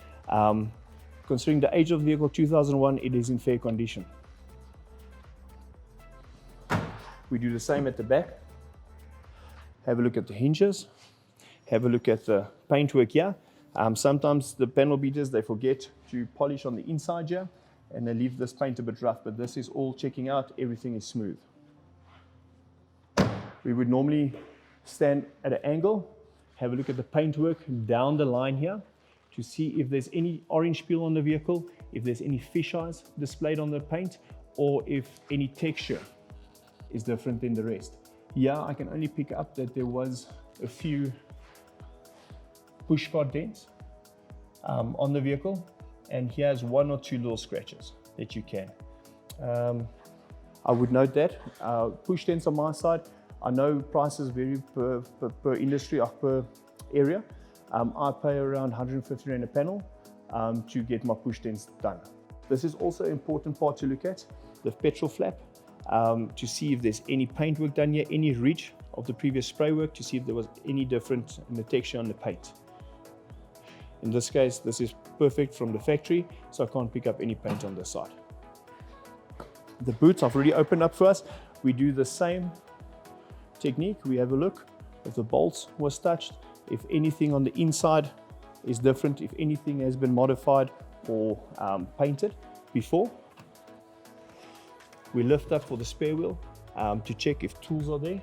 Considering the age of the vehicle, 2001, it is in fair condition. We do the same at the back. Have a look at the hinges. Have a look at the paintwork here. Sometimes the panel beaters, they forget to polish on the inside here and they leave this paint a bit rough, but this is all checking out, everything is smooth. We would normally stand at an angle, have a look at the paintwork down the line here to see if there's any orange peel on the vehicle, if there's any fisheyes displayed on the paint, or if any texture is different than the rest. Yeah, I can only pick up that there was a few pushcart dents on the vehicle, and here's one or two little scratches that you can. I would note that push dents on my side, I know prices vary per industry or per area. I pay around 150 Rand a panel to get my push dents done. This is also an important part to look at, the petrol flap, to see if there's any paint work done here, any ridge of the previous spray work, to see if there was any difference in the texture on the paint. In this case, this is perfect from the factory, so I can't pick up any paint on this side. The boots I've already opened up for us. We do the same technique. We have a look if the bolts was touched, if anything on the inside is different, if anything has been modified or painted before. We lift up for the spare wheel to check if tools are there.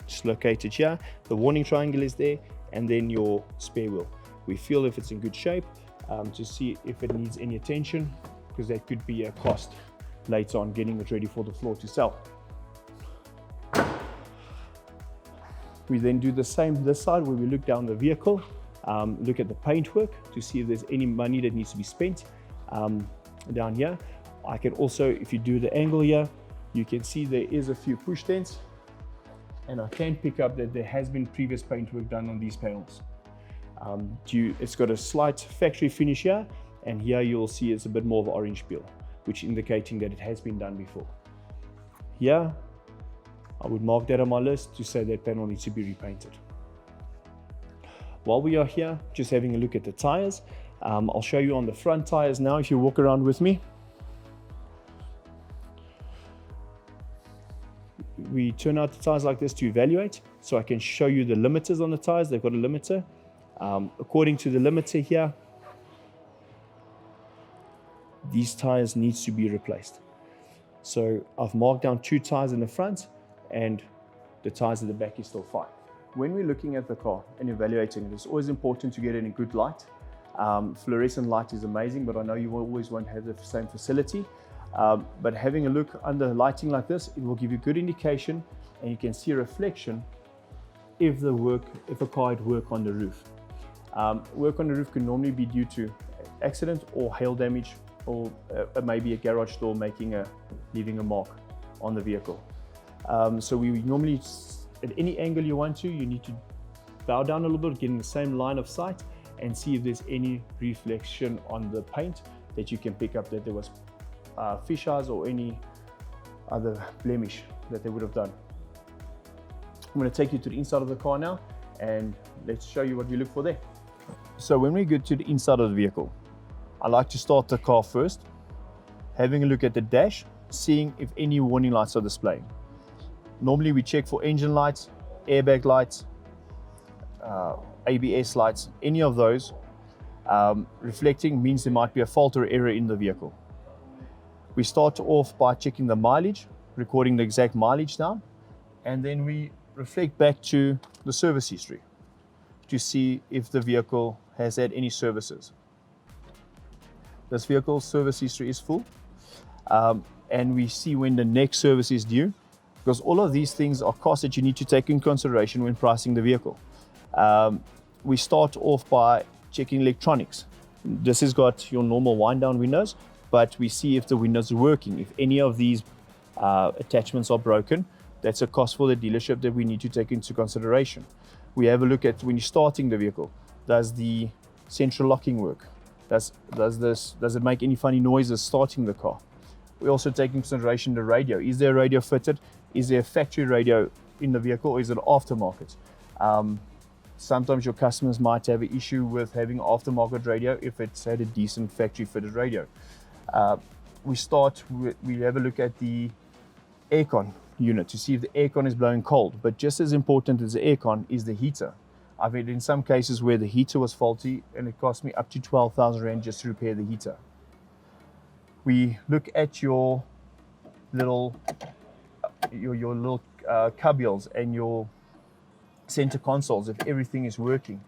Just located here. The warning triangle is there, and then your spare wheel. We feel if it's in good shape to see if it needs any attention, because that could be a cost later on getting it ready for the floor to sell. We then do the same this side, where we look down the vehicle, look at the paintwork to see if there's any money that needs to be spent down here. I can also, if you do the angle here, you can see there is a few push dents, and I can pick up that there has been previous paintwork done on these panels. It's got a slight factory finish here, and here you'll see it's a bit more of an orange peel, which indicating that it has been done before. Here, I would mark that on my list to say that panel needs to be repainted. While we are here, just having a look at the tires, I'll show you on the front tires now if you walk around with me. We turn out the tires like this to evaluate, so I can show you the limiters on the tires. They've got a limiter. According to the limiter here, these tires needs to be replaced. So I've marked down 2 tires in the front, and the tires at the back is still fine. When we're looking at the car and evaluating it, it's always important to get it in good light. Fluorescent light is amazing, but I know you always won't have the same facility. But having a look under lighting like this, it will give you good indication, and you can see a reflection if a car had work on the roof. Work on the roof can normally be due to accident or hail damage, or maybe a garage door leaving a mark on the vehicle. So we normally, at any angle you want to, you need to bow down a little bit, get in the same line of sight, and see if there's any reflection on the paint that you can pick up that there was fish eyes or any other blemish that they would have done. I'm going to take you to the inside of the car now, and let's show you what we look for there. So when we get to the inside of the vehicle, I like to start the car first, having a look at the dash, seeing if any warning lights are displaying. Normally we check for engine lights, airbag lights, ABS lights, any of those reflecting means there might be a fault or error in the vehicle. We start off by checking the mileage, recording the exact mileage down, and then we reflect back to the service history to see if the vehicle has had any services. This vehicle's service history is full, and we see when the next service is due, because all of these things are costs that you need to take in consideration when pricing the vehicle. We start off by checking electronics. This has got your normal wind down windows, but we see if the windows are working. If any of these attachments are broken, that's a cost for the dealership that we need to take into consideration. We have a look at when you're starting the vehicle. Does the central locking work? Does it make any funny noises starting the car? We also take into consideration the radio. Is there a radio fitted? Is there a factory radio in the vehicle, or is it aftermarket? Sometimes your customers might have an issue with having aftermarket radio if it's had a decent factory fitted radio. We have a look at the aircon unit to see if the aircon is blowing cold, but just as important as the aircon is the heater. I've had in some cases where the heater was faulty and it cost me up to 12,000 Rand just to repair the heater. We look at your little cubbyles and your center consoles, if everything is working.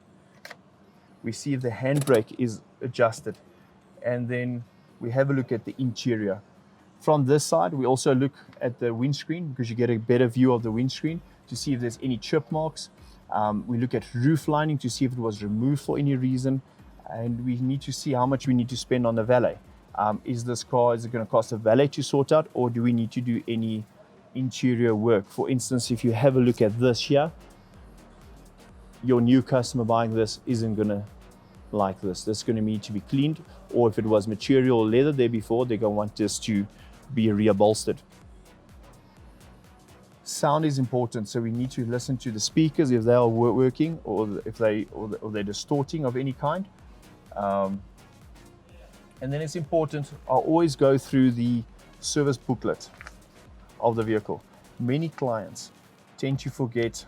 We see if the handbrake is adjusted, and then we have a look at the interior. From this side, we also look at the windscreen, because you get a better view of the windscreen to see if there's any chip marks. We look at roof lining to see if it was removed for any reason, and we need to see how much we need to spend on the valet. Is it going to cost a valet to sort out, or do we need to do any interior work. For instance, if you have a look at this here, your new customer buying this isn't gonna like this. This is gonna need to be cleaned, or if it was material or leather there before, they're gonna want this to be reupholstered. Sound is important, so we need to listen to the speakers if they are working, or if they're distorting of any kind. And then it's important, I'll always go through the service booklet of the vehicle. Many clients tend to forget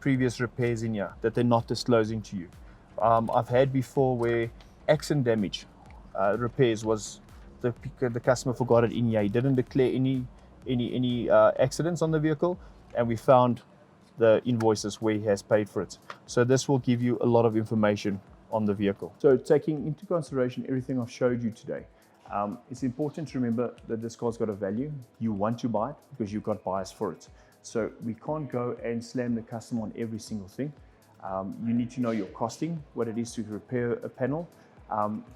previous repairs in here that they're not disclosing to you. I've had before where accident damage repairs was the customer forgot it in here. He didn't declare any accidents on the vehicle, and we found the invoices where he has paid for it. So this will give you a lot of information on the vehicle. So taking into consideration everything I've showed you today, it's important to remember that this car's got a value. You want to buy it because you've got buyers for it. So we can't go and slam the customer on every single thing. You need to know your costing, what it is to repair a panel.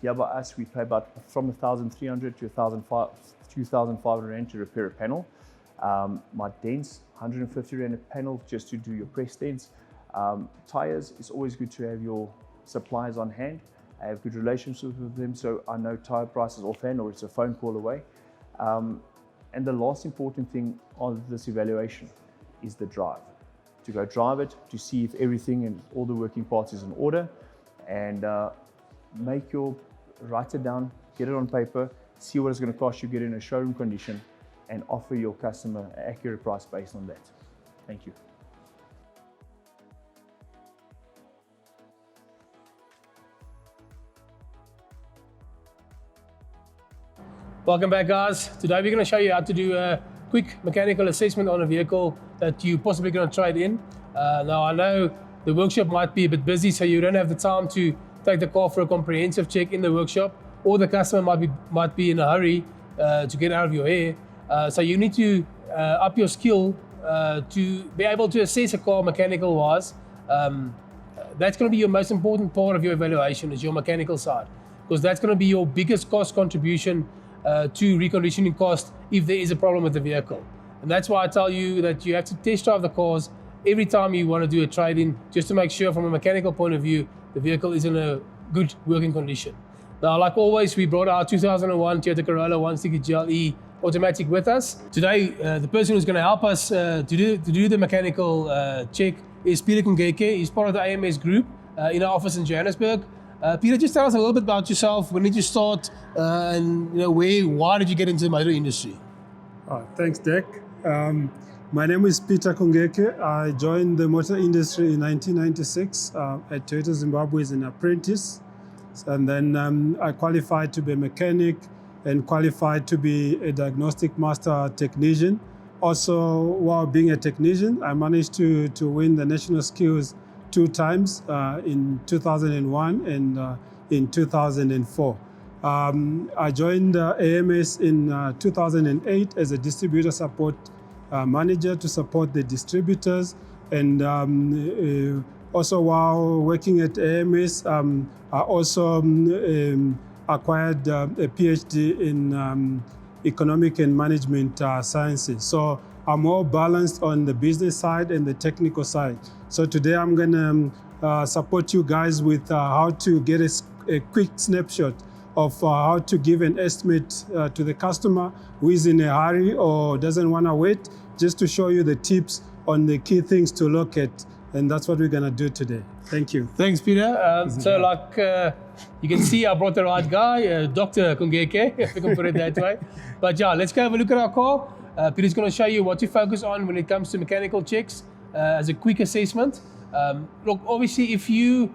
Here by us, we pay about from 1,300 to 2,500 Rand to repair a panel. My dents, 150 Rand a panel just to do your press dents. Tires, it's always good to have your suppliers on hand. I have good relationships with them, so I know tire prices offhand, or it's a phone call away. And the last important thing on this evaluation is the drive. To go drive it, to see if everything and all the working parts is in order, and write it down, get it on paper, see what it's going to cost you, get it in a showroom condition, and offer your customer an accurate price based on that. Thank you.
Welcome back, guys. Today we're going to show you how to do a quick mechanical assessment on a vehicle that you possibly going to trade in. Now I know the workshop might be a bit busy, so you don't have the time to take the car for a comprehensive check in the workshop, or the customer might be in a hurry to get out of your hair. So you need to up your skill to be able to assess a car mechanical wise. That's going to be your most important part of your evaluation, is your mechanical side, because that's going to be your biggest cost contribution to reconditioning cost if there is a problem with the vehicle. And that's why I tell you that you have to test drive the cars every time you want to do a trade-in, just to make sure from a mechanical point of view the vehicle is in a good working condition. Now, like always, we brought our 2001 Toyota Corolla 160 GLE automatic with us. Today, the person who's going to help us to do the mechanical check is Peter Kungeke. He's part of the AMS group in our office in Johannesburg. Peter, just tell us a little bit about yourself. When did you start, and why did you get into the motor industry?
Thanks, Dirk. My name is Peter Kungeke. I joined the motor industry in 1996 at Toyota Zimbabwe as an apprentice, and then I qualified to be a mechanic and qualified to be a diagnostic master technician. Also, while being a technician, I managed to win the national skills 2 times in 2001 and in 2004. I joined AMS in 2008 as a distributor support manager to support the distributors, and also while working at AMS, I also acquired a PhD in economic and management sciences. So I'm more balanced on the business side and the technical side. So today I'm going to support you guys with how to get a quick snapshot of how to give an estimate to the customer who is in a hurry or doesn't want to wait, just to show you the tips on the key things to look at. And that's what we're going to do today. Thank you.
Thanks, Peter. So like you can see, I brought the right guy, Dr. Kungeke, if we can put it that way. But yeah, let's go have a look at our car. Peter's going to show you what to focus on when it comes to mechanical checks as a quick assessment. Look, obviously, if you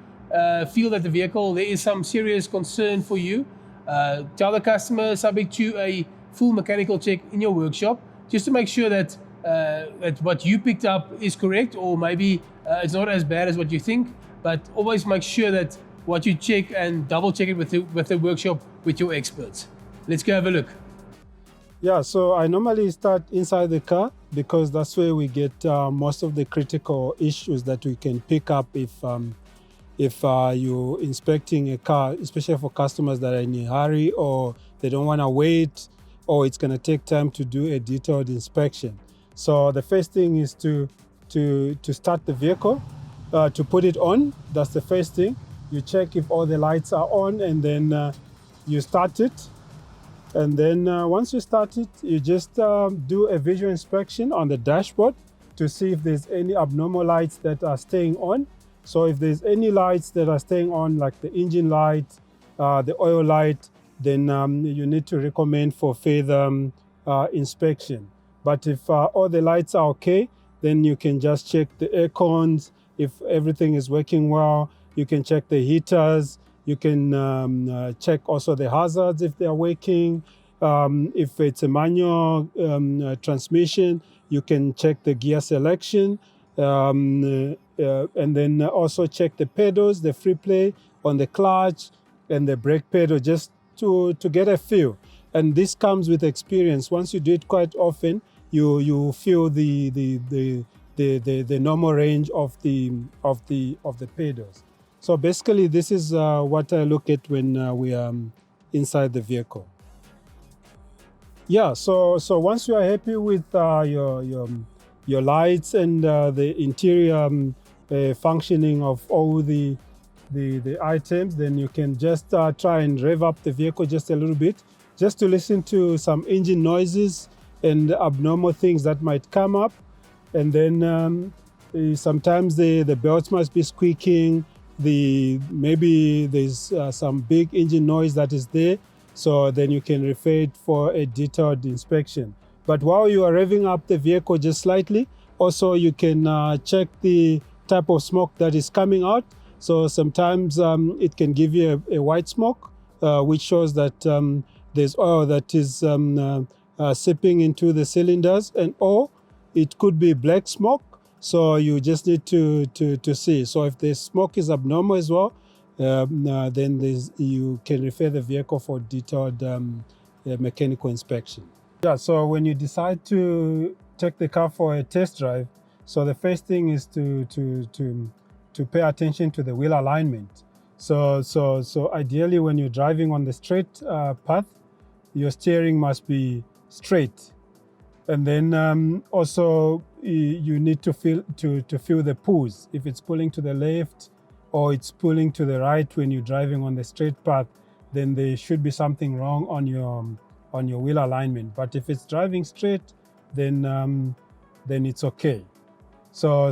feel that the vehicle, there is some serious concern for you, tell the customer, subject to a full mechanical check in your workshop, just to make sure that that what you picked up is correct, or maybe it's not as bad as what you think. But always make sure that what you check and double check it with the workshop with your experts. Let's go have a look.
Yeah, so I normally start inside the car because that's where we get most of the critical issues that we can pick up if you're inspecting a car, especially for customers that are in a hurry or they don't want to wait. or it's going to take time to do a detailed inspection. So the first thing is to start the vehicle, to put it on. That's the first thing. You check if all the lights are on, and then you start it. And then once you start it, you just do a visual inspection on the dashboard to see if there's any abnormal lights that are staying on. So if there's any lights that are staying on, like the engine light, the oil light, then you need to recommend for further inspection. But if all the lights are okay, then you can just check the air cons. If everything is working well, you can check the heaters. You can check also the hazards if they are working. If it's a manual transmission, you can check the gear selection. And then also check the pedals, the free play on the clutch and the brake pedal, just to get a feel. And this comes with experience. Once you do it quite often, you feel the normal range of the pedals. So basically, this is what I look at when we are inside the vehicle. Yeah. So once you are happy with your lights and the interior functioning of all the items, then you can just try and rev up the vehicle just a little bit, just to listen to some engine noises and abnormal things that might come up. And then sometimes the belts must be squeaking. Maybe there's some big engine noise that is there. So then you can refer it for a detailed inspection. But while you are revving up the vehicle just slightly, also you can check the type of smoke that is coming out. So sometimes it can give you a white smoke, which shows that there's oil that is seeping into the cylinders, or it could be black smoke. So you just need to see. So if the smoke is abnormal as well, then you can refer the vehicle for detailed mechanical inspection. Yeah, so when you decide to take the car for a test drive, so the first thing is to pay attention to the wheel alignment. So ideally, when you're driving on the straight path, your steering must be straight. And then also you need to feel the pulls. If it's pulling to the left or it's pulling to the right when you're driving on the straight path, then there should be something wrong on your wheel alignment. But if it's driving straight, then it's okay. So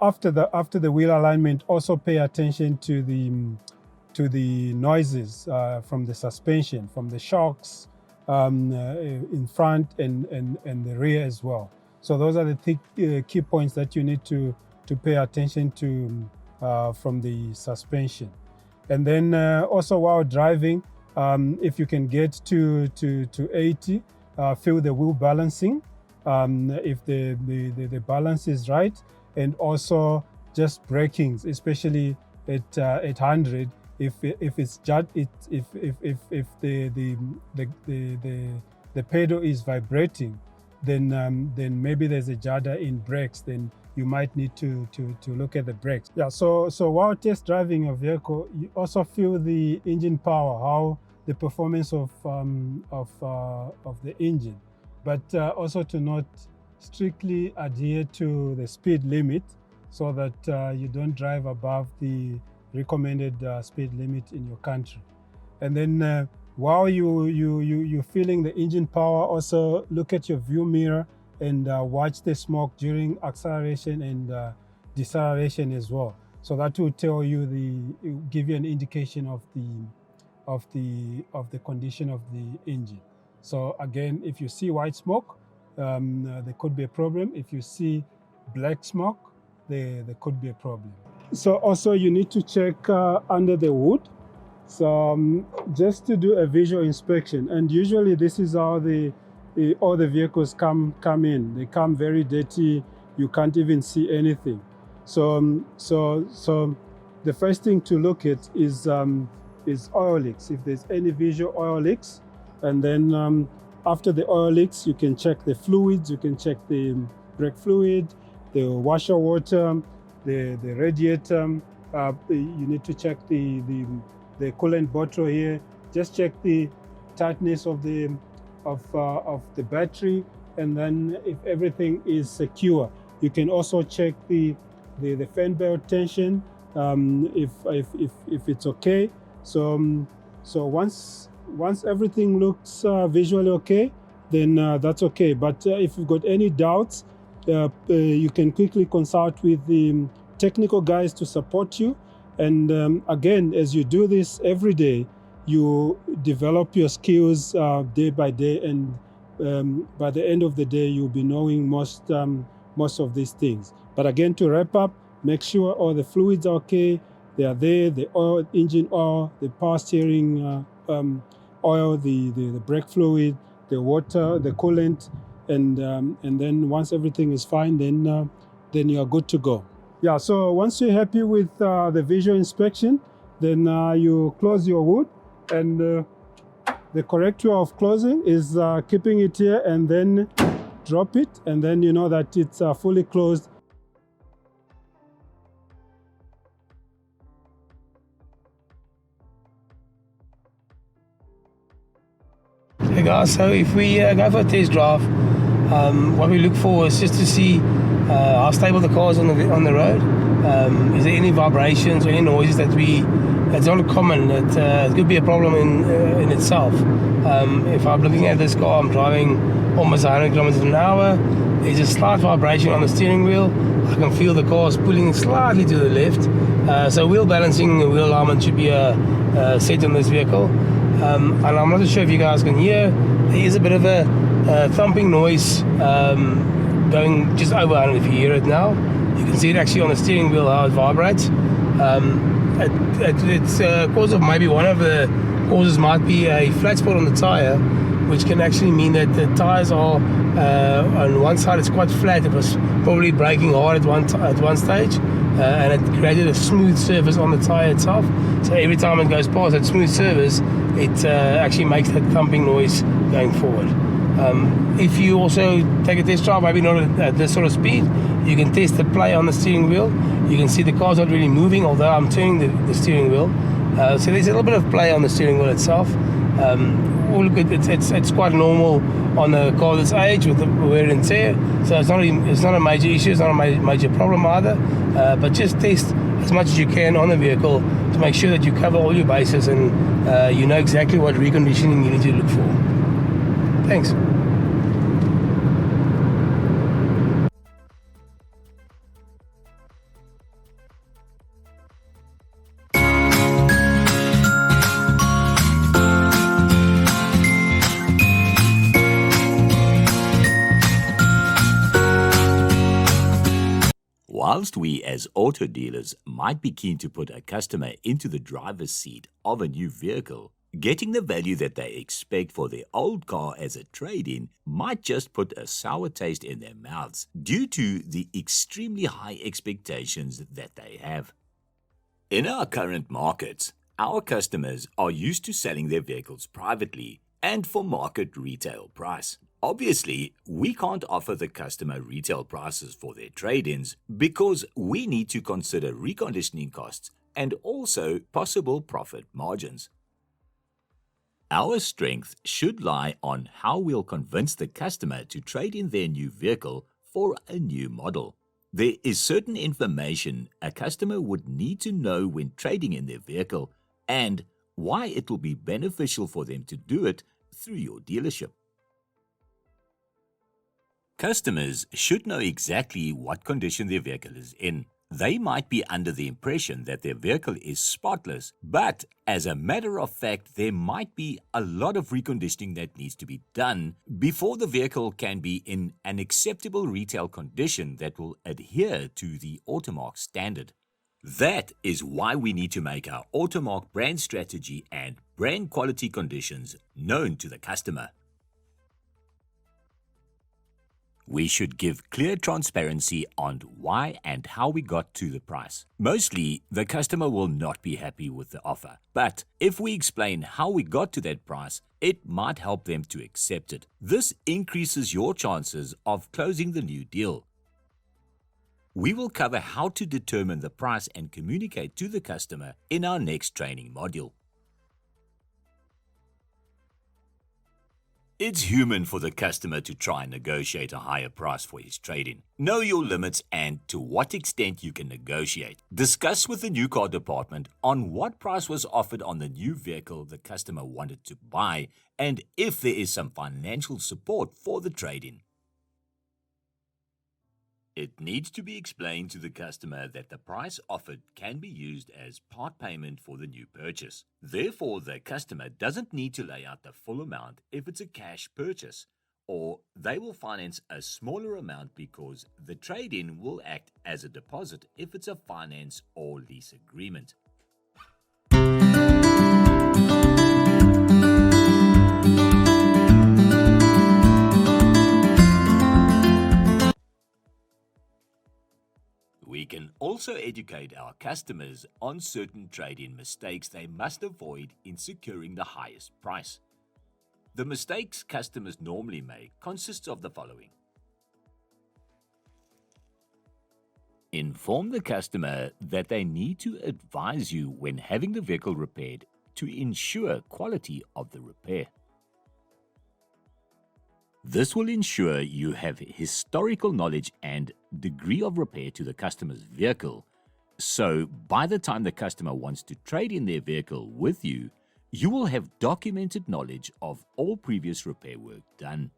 after the wheel alignment, also pay attention to the noises from the suspension, from the shocks, in front and the rear as well. So those are the key points that you need to pay attention to from the suspension. And then also while driving, if you can get to 80, feel the wheel balancing, if the balance is right, and also just braking, especially at 100. If the pedal is vibrating, then maybe there's a judder in brakes. Then you might need to look at the brakes. Yeah. So while test driving your vehicle, you also feel the engine power, how the performance of the engine, but also to not strictly adhere to the speed limit, so that you don't drive above the recommended speed limit in your country. And then while you're feeling the engine power, also look at your view mirror and watch the smoke during acceleration and deceleration as well. So that will tell you give you an indication of the condition of the engine. So again, if you see white smoke, there could be a problem. If you see black smoke, there could be a problem. So also you need to check under the hood, so just to do a visual inspection. And usually this is how all the vehicles come in. They come very dirty. You can't even see anything. So the first thing to look at is oil leaks. If there's any visual oil leaks, and then after the oil leaks, you can check the fluids. You can check the brake fluid, the washer water, the radiator. You need to check the coolant bottle here. Just check the tightness of the of the battery, and then if everything is secure, you can also check the fan belt tension, if it's okay. So once everything looks visually okay, then that's okay. But if you've got any doubts, you can quickly consult with the technical guys to support you. And again, as you do this every day, you develop your skills day by day, and by the end of the day, you'll be knowing most of these things. But again, to wrap up, make sure all the fluids are okay. They are there: the oil, engine oil, the power steering oil, the brake fluid, the water, the coolant, and then once everything is fine, then you are good to go. Yeah. So once you're happy with the visual inspection, then you close your hood, and the correct way of closing is keeping it here and then drop it, and then you know that it's fully closed.
Hey guys, so if we go for a test drive, what we look for is just to see how stable the car is on the road. Is there any vibrations or any noises that's not common? It could be a problem in itself. If I'm looking at this car, I'm driving almost 100 kilometers an hour. There's a slight vibration on the steering wheel. I can feel the car is pulling slightly to the left. So wheel balancing and wheel alignment should be set on this vehicle. And I'm not sure if you guys can hear, there is a bit of a thumping noise going just over 100 if you hear it now. You can see it actually on the steering wheel how it vibrates. It's cause of maybe one of the causes might be a flat spot on the tire, which can actually mean that the tires are on one side it's quite flat. It was probably braking hard at one stage, and it created a smooth surface on the tire itself. So every time it goes past that smooth surface, it actually makes that thumping noise going forward. If you also take a test drive, maybe not at this sort of speed, you can test the play on the steering wheel. You can see the car's not really moving, although I'm turning the steering wheel. So there's a little bit of play on the steering wheel itself. It's quite normal on a car this age with the wear and tear. So it's not a major issue, it's not a major problem either. But just test as much as you can on the vehicle to make sure that you cover all your bases and you know exactly what reconditioning you need to look for. Thanks.
Whilst we as auto dealers might be keen to put a customer into the driver's seat of a new vehicle, getting the value that they expect for their old car as a trade-in might just put a sour taste in their mouths due to the extremely high expectations that they have. In our current markets, our customers are used to selling their vehicles privately and for market retail price. Obviously, we can't offer the customer retail prices for their trade-ins because we need to consider reconditioning costs and also possible profit margins. Our strength should lie on how we'll convince the customer to trade in their new vehicle for a new model. There is certain information a customer would need to know when trading in their vehicle and why it will be beneficial for them to do it through your dealership. Customers should know exactly what condition their vehicle is in. They might be under the impression that their vehicle is spotless, but as a matter of fact, there might be a lot of reconditioning that needs to be done before the vehicle can be in an acceptable retail condition that will adhere to the Automark standard. That is why we need to make our Automark brand strategy and brand quality conditions known to the customer. We should give clear transparency on why and how we got to the price. Mostly, the customer will not be happy with the offer, but if we explain how we got to that price, it might help them to accept it. This increases your chances of closing the new deal. We will cover how to determine the price and communicate to the customer in our next training module. It's human for the customer to try and negotiate a higher price for his trade-in. Know your limits and to what extent you can negotiate. Discuss with the new car department on what price was offered on the new vehicle the customer wanted to buy and if there is some financial support for the trade-in. It needs to be explained to the customer that the price offered can be used as part payment for the new purchase. Therefore, the customer doesn't need to lay out the full amount if it's a cash purchase, or they will finance a smaller amount because the trade-in will act as a deposit if it's a finance or lease agreement. We can also educate our customers on certain trade-in mistakes they must avoid in securing the highest price. The mistakes customers normally make consists of the following. Inform the customer that they need to advise you when having the vehicle repaired to ensure quality of the repair. This will ensure you have historical knowledge and degree of repair to the customer's vehicle, so by the time the customer wants to trade in their vehicle with you, you will have documented knowledge of all previous repair work done.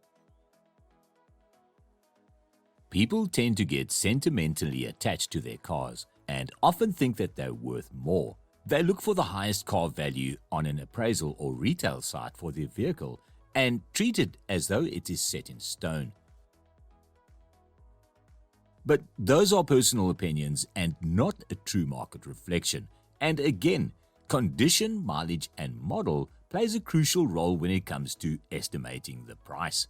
People tend to get sentimentally attached to their cars and often think that they're worth more. They look for the highest car value on an appraisal or retail site for their vehicle and treat it as though it is set in stone. But those are personal opinions and not a true market reflection. And again, condition, mileage, and model plays a crucial role when it comes to estimating the price.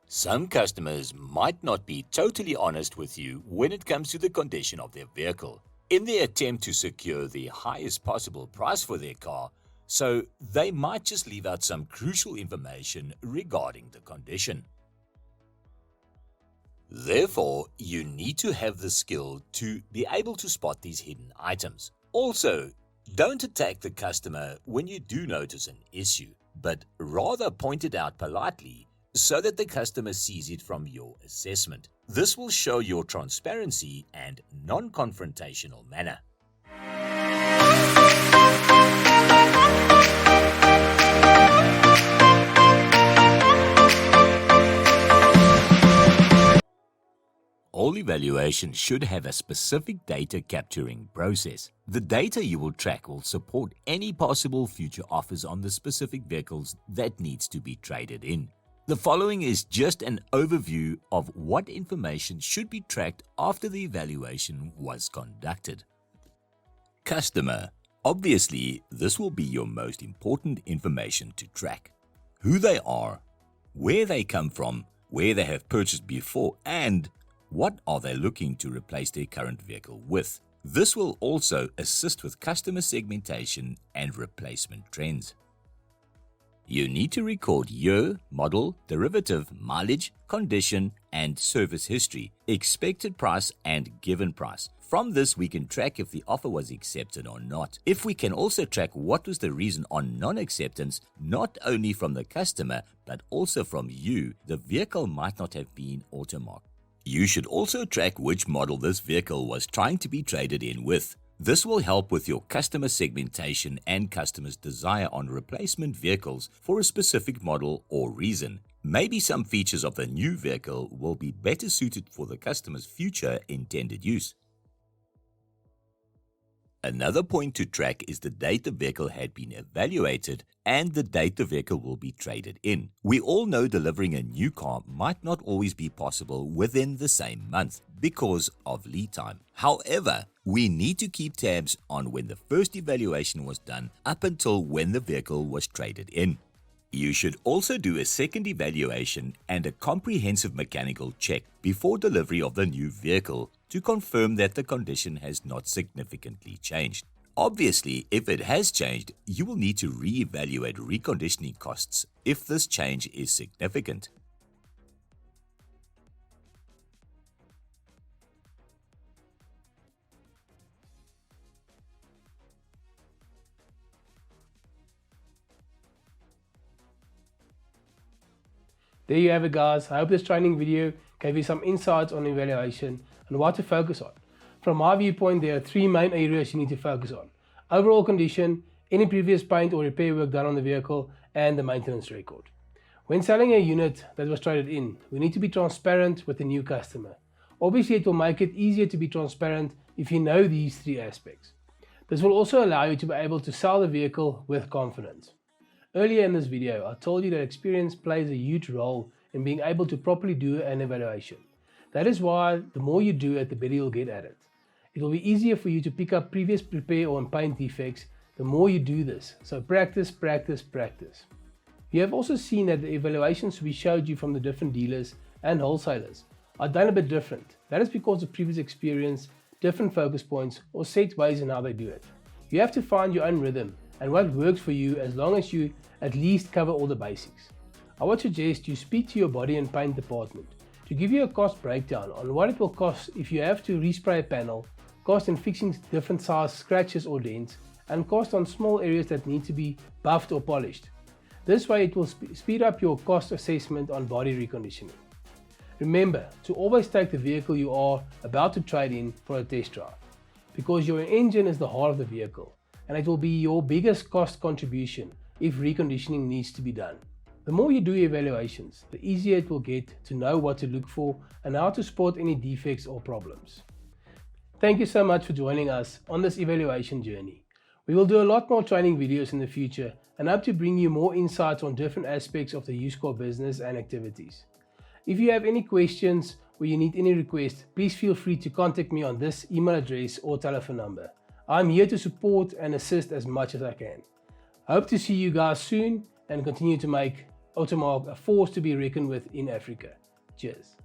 Some customers might not be totally honest with you when it comes to the condition of their vehicle, in their attempt to secure the highest possible price for their car, so they might just leave out some crucial information regarding the condition. Therefore, you need to have the skill to be able to spot these hidden items. Also, don't attack the customer when you do notice an issue, but rather point it out politely so that the customer sees it from your assessment. This will show your transparency and non-confrontational manner. All evaluations should have a specific data capturing process. The data you will track will support any possible future offers on the specific vehicles that needs to be traded in. The following is just an overview of what information should be tracked after the evaluation was conducted. Customer. Obviously, this will be your most important information to track. Who they are, where they come from, where they have purchased before, and what are they looking to replace their current vehicle with. This will also assist with customer segmentation and replacement trends. You need to record year, model, derivative, mileage, condition, and service history, expected price, and given price. From this, we can track if the offer was accepted or not. If we can also track what was the reason on non-acceptance, not only from the customer, but also from you, the vehicle might not have been automarked. You should also track which model this vehicle was trying to be traded in with. This will help with your customer segmentation and customers' desire on replacement vehicles for a specific model or reason. Maybe some features of the new vehicle will be better suited for the customer's future intended use. Another point to track is the date the vehicle had been evaluated and the date the vehicle will be traded in. We all know delivering a new car might not always be possible within the same month because of lead time. However, we need to keep tabs on when the first evaluation was done up until when the vehicle was traded in. You should also do a second evaluation and a comprehensive mechanical check before delivery of the new vehicle to confirm that the condition has not significantly changed. Obviously, if it has changed, you will need to re-evaluate reconditioning costs if this change is significant.
There you have it, guys. I hope this training video gave you some insights on evaluation and what to focus on. From my viewpoint, there are 3 main areas you need to focus on: overall condition, any previous paint or repair work done on the vehicle, and the maintenance record. When selling a unit that was traded in, we need to be transparent with the new customer. Obviously, it will make it easier to be transparent if you know these 3 aspects. This will also allow you to be able to sell the vehicle with confidence. Earlier in this video, I told you that experience plays a huge role in being able to properly do an evaluation. That is why the more you do it, the better you'll get at it. It will be easier for you to pick up previous repair or paint defects the more you do this. So practice, practice, practice. You have also seen that the evaluations we showed you from the different dealers and wholesalers are done a bit different. That is because of previous experience, different focus points, or set ways in how they do it. You have to find your own rhythm and what works for you, as long as you at least cover all the basics. I would suggest you speak to your body and paint department to give you a cost breakdown on what it will cost if you have to respray a panel, cost in fixing different size scratches or dents, and cost on small areas that need to be buffed or polished. This way it will speed up your cost assessment on body reconditioning. Remember to always take the vehicle you are about to trade in for a test drive, because your engine is the heart of the vehicle and it will be your biggest cost contribution if reconditioning needs to be done. The more you do evaluations, the easier it will get to know what to look for and how to spot any defects or problems. Thank you so much for joining us on this evaluation journey. We will do a lot more training videos in the future and hope to bring you more insights on different aspects of the used car business and activities. If you have any questions or you need any requests, please feel free to contact me on this email address or telephone number. I'm here to support and assist as much as I can. I hope to see you guys soon and continue to make Automark a force to be reckoned with in Africa. Cheers.